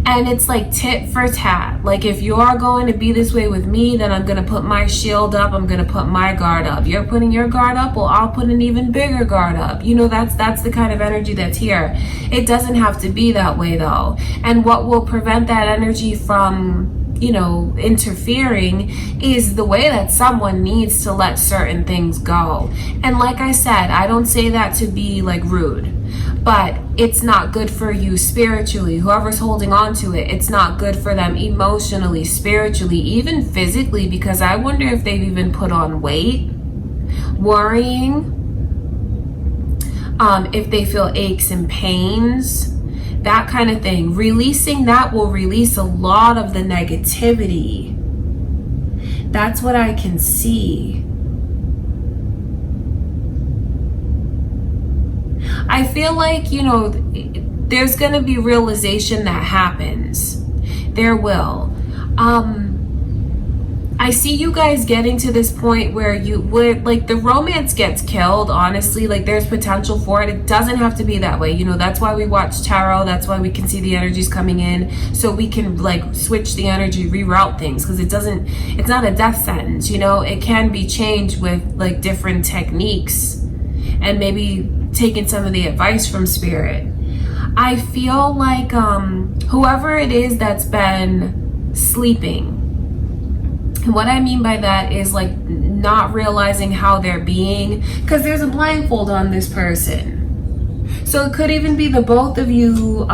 And it's like tit for tat. Like, if you're going to be this way with me, then I'm going to put my shield up. I'm going to put my guard up. You're putting your guard up. Well, I'll put an even bigger guard up. You know, that's the kind of energy that's here. It doesn't have to be that way, though. And what will prevent that energy from, you know, interfering is the way that someone needs to let certain things go. And like I said, I don't say that to be like rude, but it's not good for you spiritually. Whoever's holding on to it, it's not good for them emotionally, spiritually, even physically, because I wonder if they've even put on weight, worrying, if they feel aches and pains, that kind of thing. Releasing that will release a lot of the negativity. That's what I can see. I feel like, you know, there's going to be realization that happens. There will. I see you guys getting to this point where you would, like, the romance gets killed, honestly. Like, there's potential for it. It doesn't have to be that way. You know, that's why we watch tarot. That's why we can see the energies coming in, so we can, like, switch the energy, reroute things, because it's not a death sentence, you know. It can be changed with, like, different techniques, and maybe taking some of the advice from Spirit. I feel like whoever it is that's been sleeping, and what I mean by that is, like, not realizing how they're being, because there's a blindfold on this person. So it could even be the both of you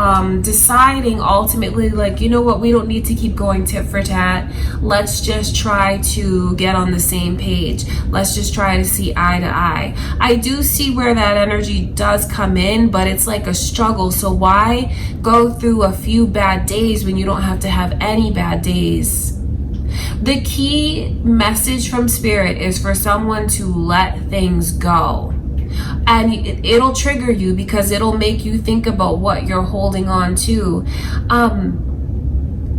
deciding ultimately, like, you know what, we don't need to keep going tit for tat. Let's just try to get on the same page. Let's just try to see eye to eye. I do see where that energy does come in, but it's like a struggle. So why go through a few bad days when you don't have to have any bad days? The key message from Spirit is for someone to let things go. And it'll trigger you because it'll make you think about what you're holding on to.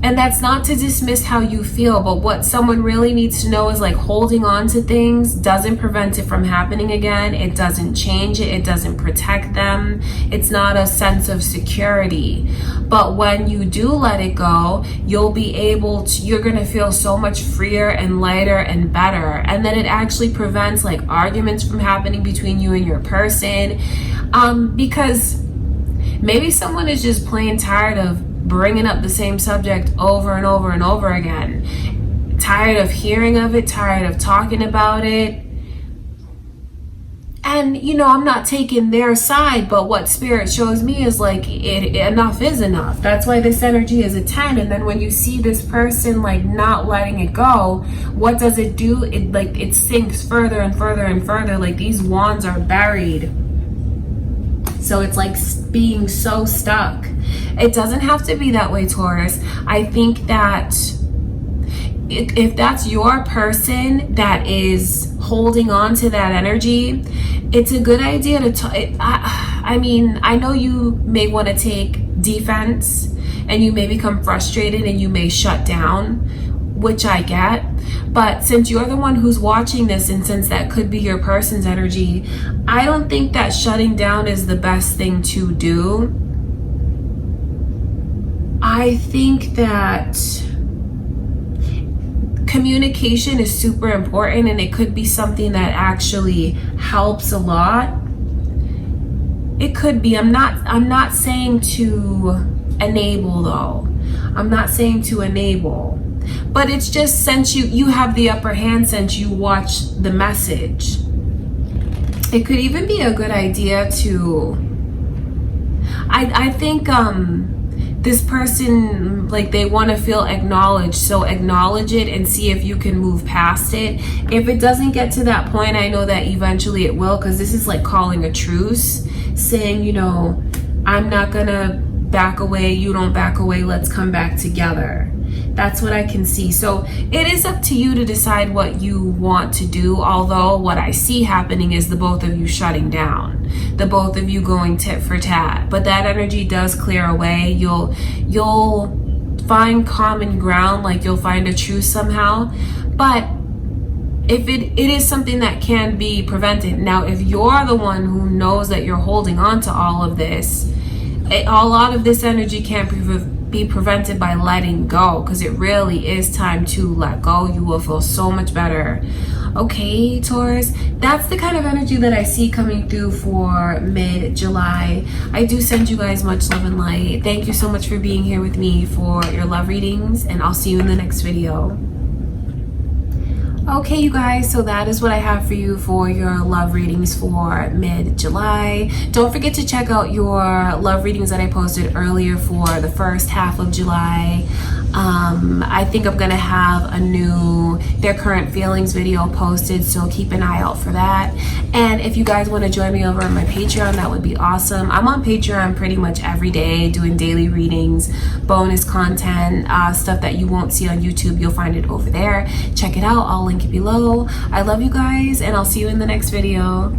And that's not to dismiss how you feel, but what someone really needs to know is, like, holding on to things doesn't prevent it from happening again. It doesn't change it. It doesn't protect them. It's not a sense of security. But when you do let it go, you'll be able to, you're going to feel so much freer and lighter and better. And then it actually prevents, like, arguments from happening between you and your person. Because maybe someone is just plain tired of bringing up the same subject over and over and over again. Tired of hearing of it, tired of talking about it. And, you know, I'm not taking their side, but what Spirit shows me is, like, enough is enough. That's why this energy is a 10. And then when you see this person, like, not letting it go, what does it do? It sinks further and further and further. Like, these wands are buried. So it's like being so stuck. It doesn't have to be that way, Taurus. I think that if that's your person that is holding on to that energy, it's a good idea to I mean, I know you may want to take defense and you may become frustrated and you may shut down, which I get. But since you're the one who's watching this, and since that could be your person's energy, I don't think that shutting down is the best thing to do. I think that communication is super important, and it could be something that actually helps a lot. It could be. I'm not saying to enable, though. I'm not saying to enable. But it's just, since you have the upper hand, since you watch the message, it could even be a good idea to, I think this person, like, they want to feel acknowledged, so acknowledge it and see if you can move past it. If it doesn't get to that point, I know that eventually it will, because this is like calling a truce, saying, you know, I'm not gonna back away, you don't back away, let's come back together. That's what I can see. So it is up to you to decide what you want to do. Although what I see happening is the both of you shutting down, the both of you going tit for tat. But that energy does clear away. You'll find common ground, like you'll find a truce somehow. But if it is something that can be prevented. Now, if you're the one who knows that you're holding on to all of this, a lot of this energy can't be prevented by letting go, because it really is time to let go. You will feel so much better. Okay, Taurus, that's the kind of energy that I see coming through for mid-July. I do send you guys much love and light. Thank you so much for being here with me for your love readings, and I'll see you in the next video. Okay, you guys, so that is what I have for you for your love readings for mid-July. Don't forget to check out your love readings that I posted earlier for the first half of July. I think I'm gonna have a new Their Current Feelings video posted, so keep an eye out for that. And if you guys want to join me over on my Patreon, that would be awesome. I'm on Patreon pretty much every day doing daily readings, bonus content, stuff that you won't see on YouTube. You'll find it over there. Check it out. I'll link it below. I love you guys, and I'll see you in the next video.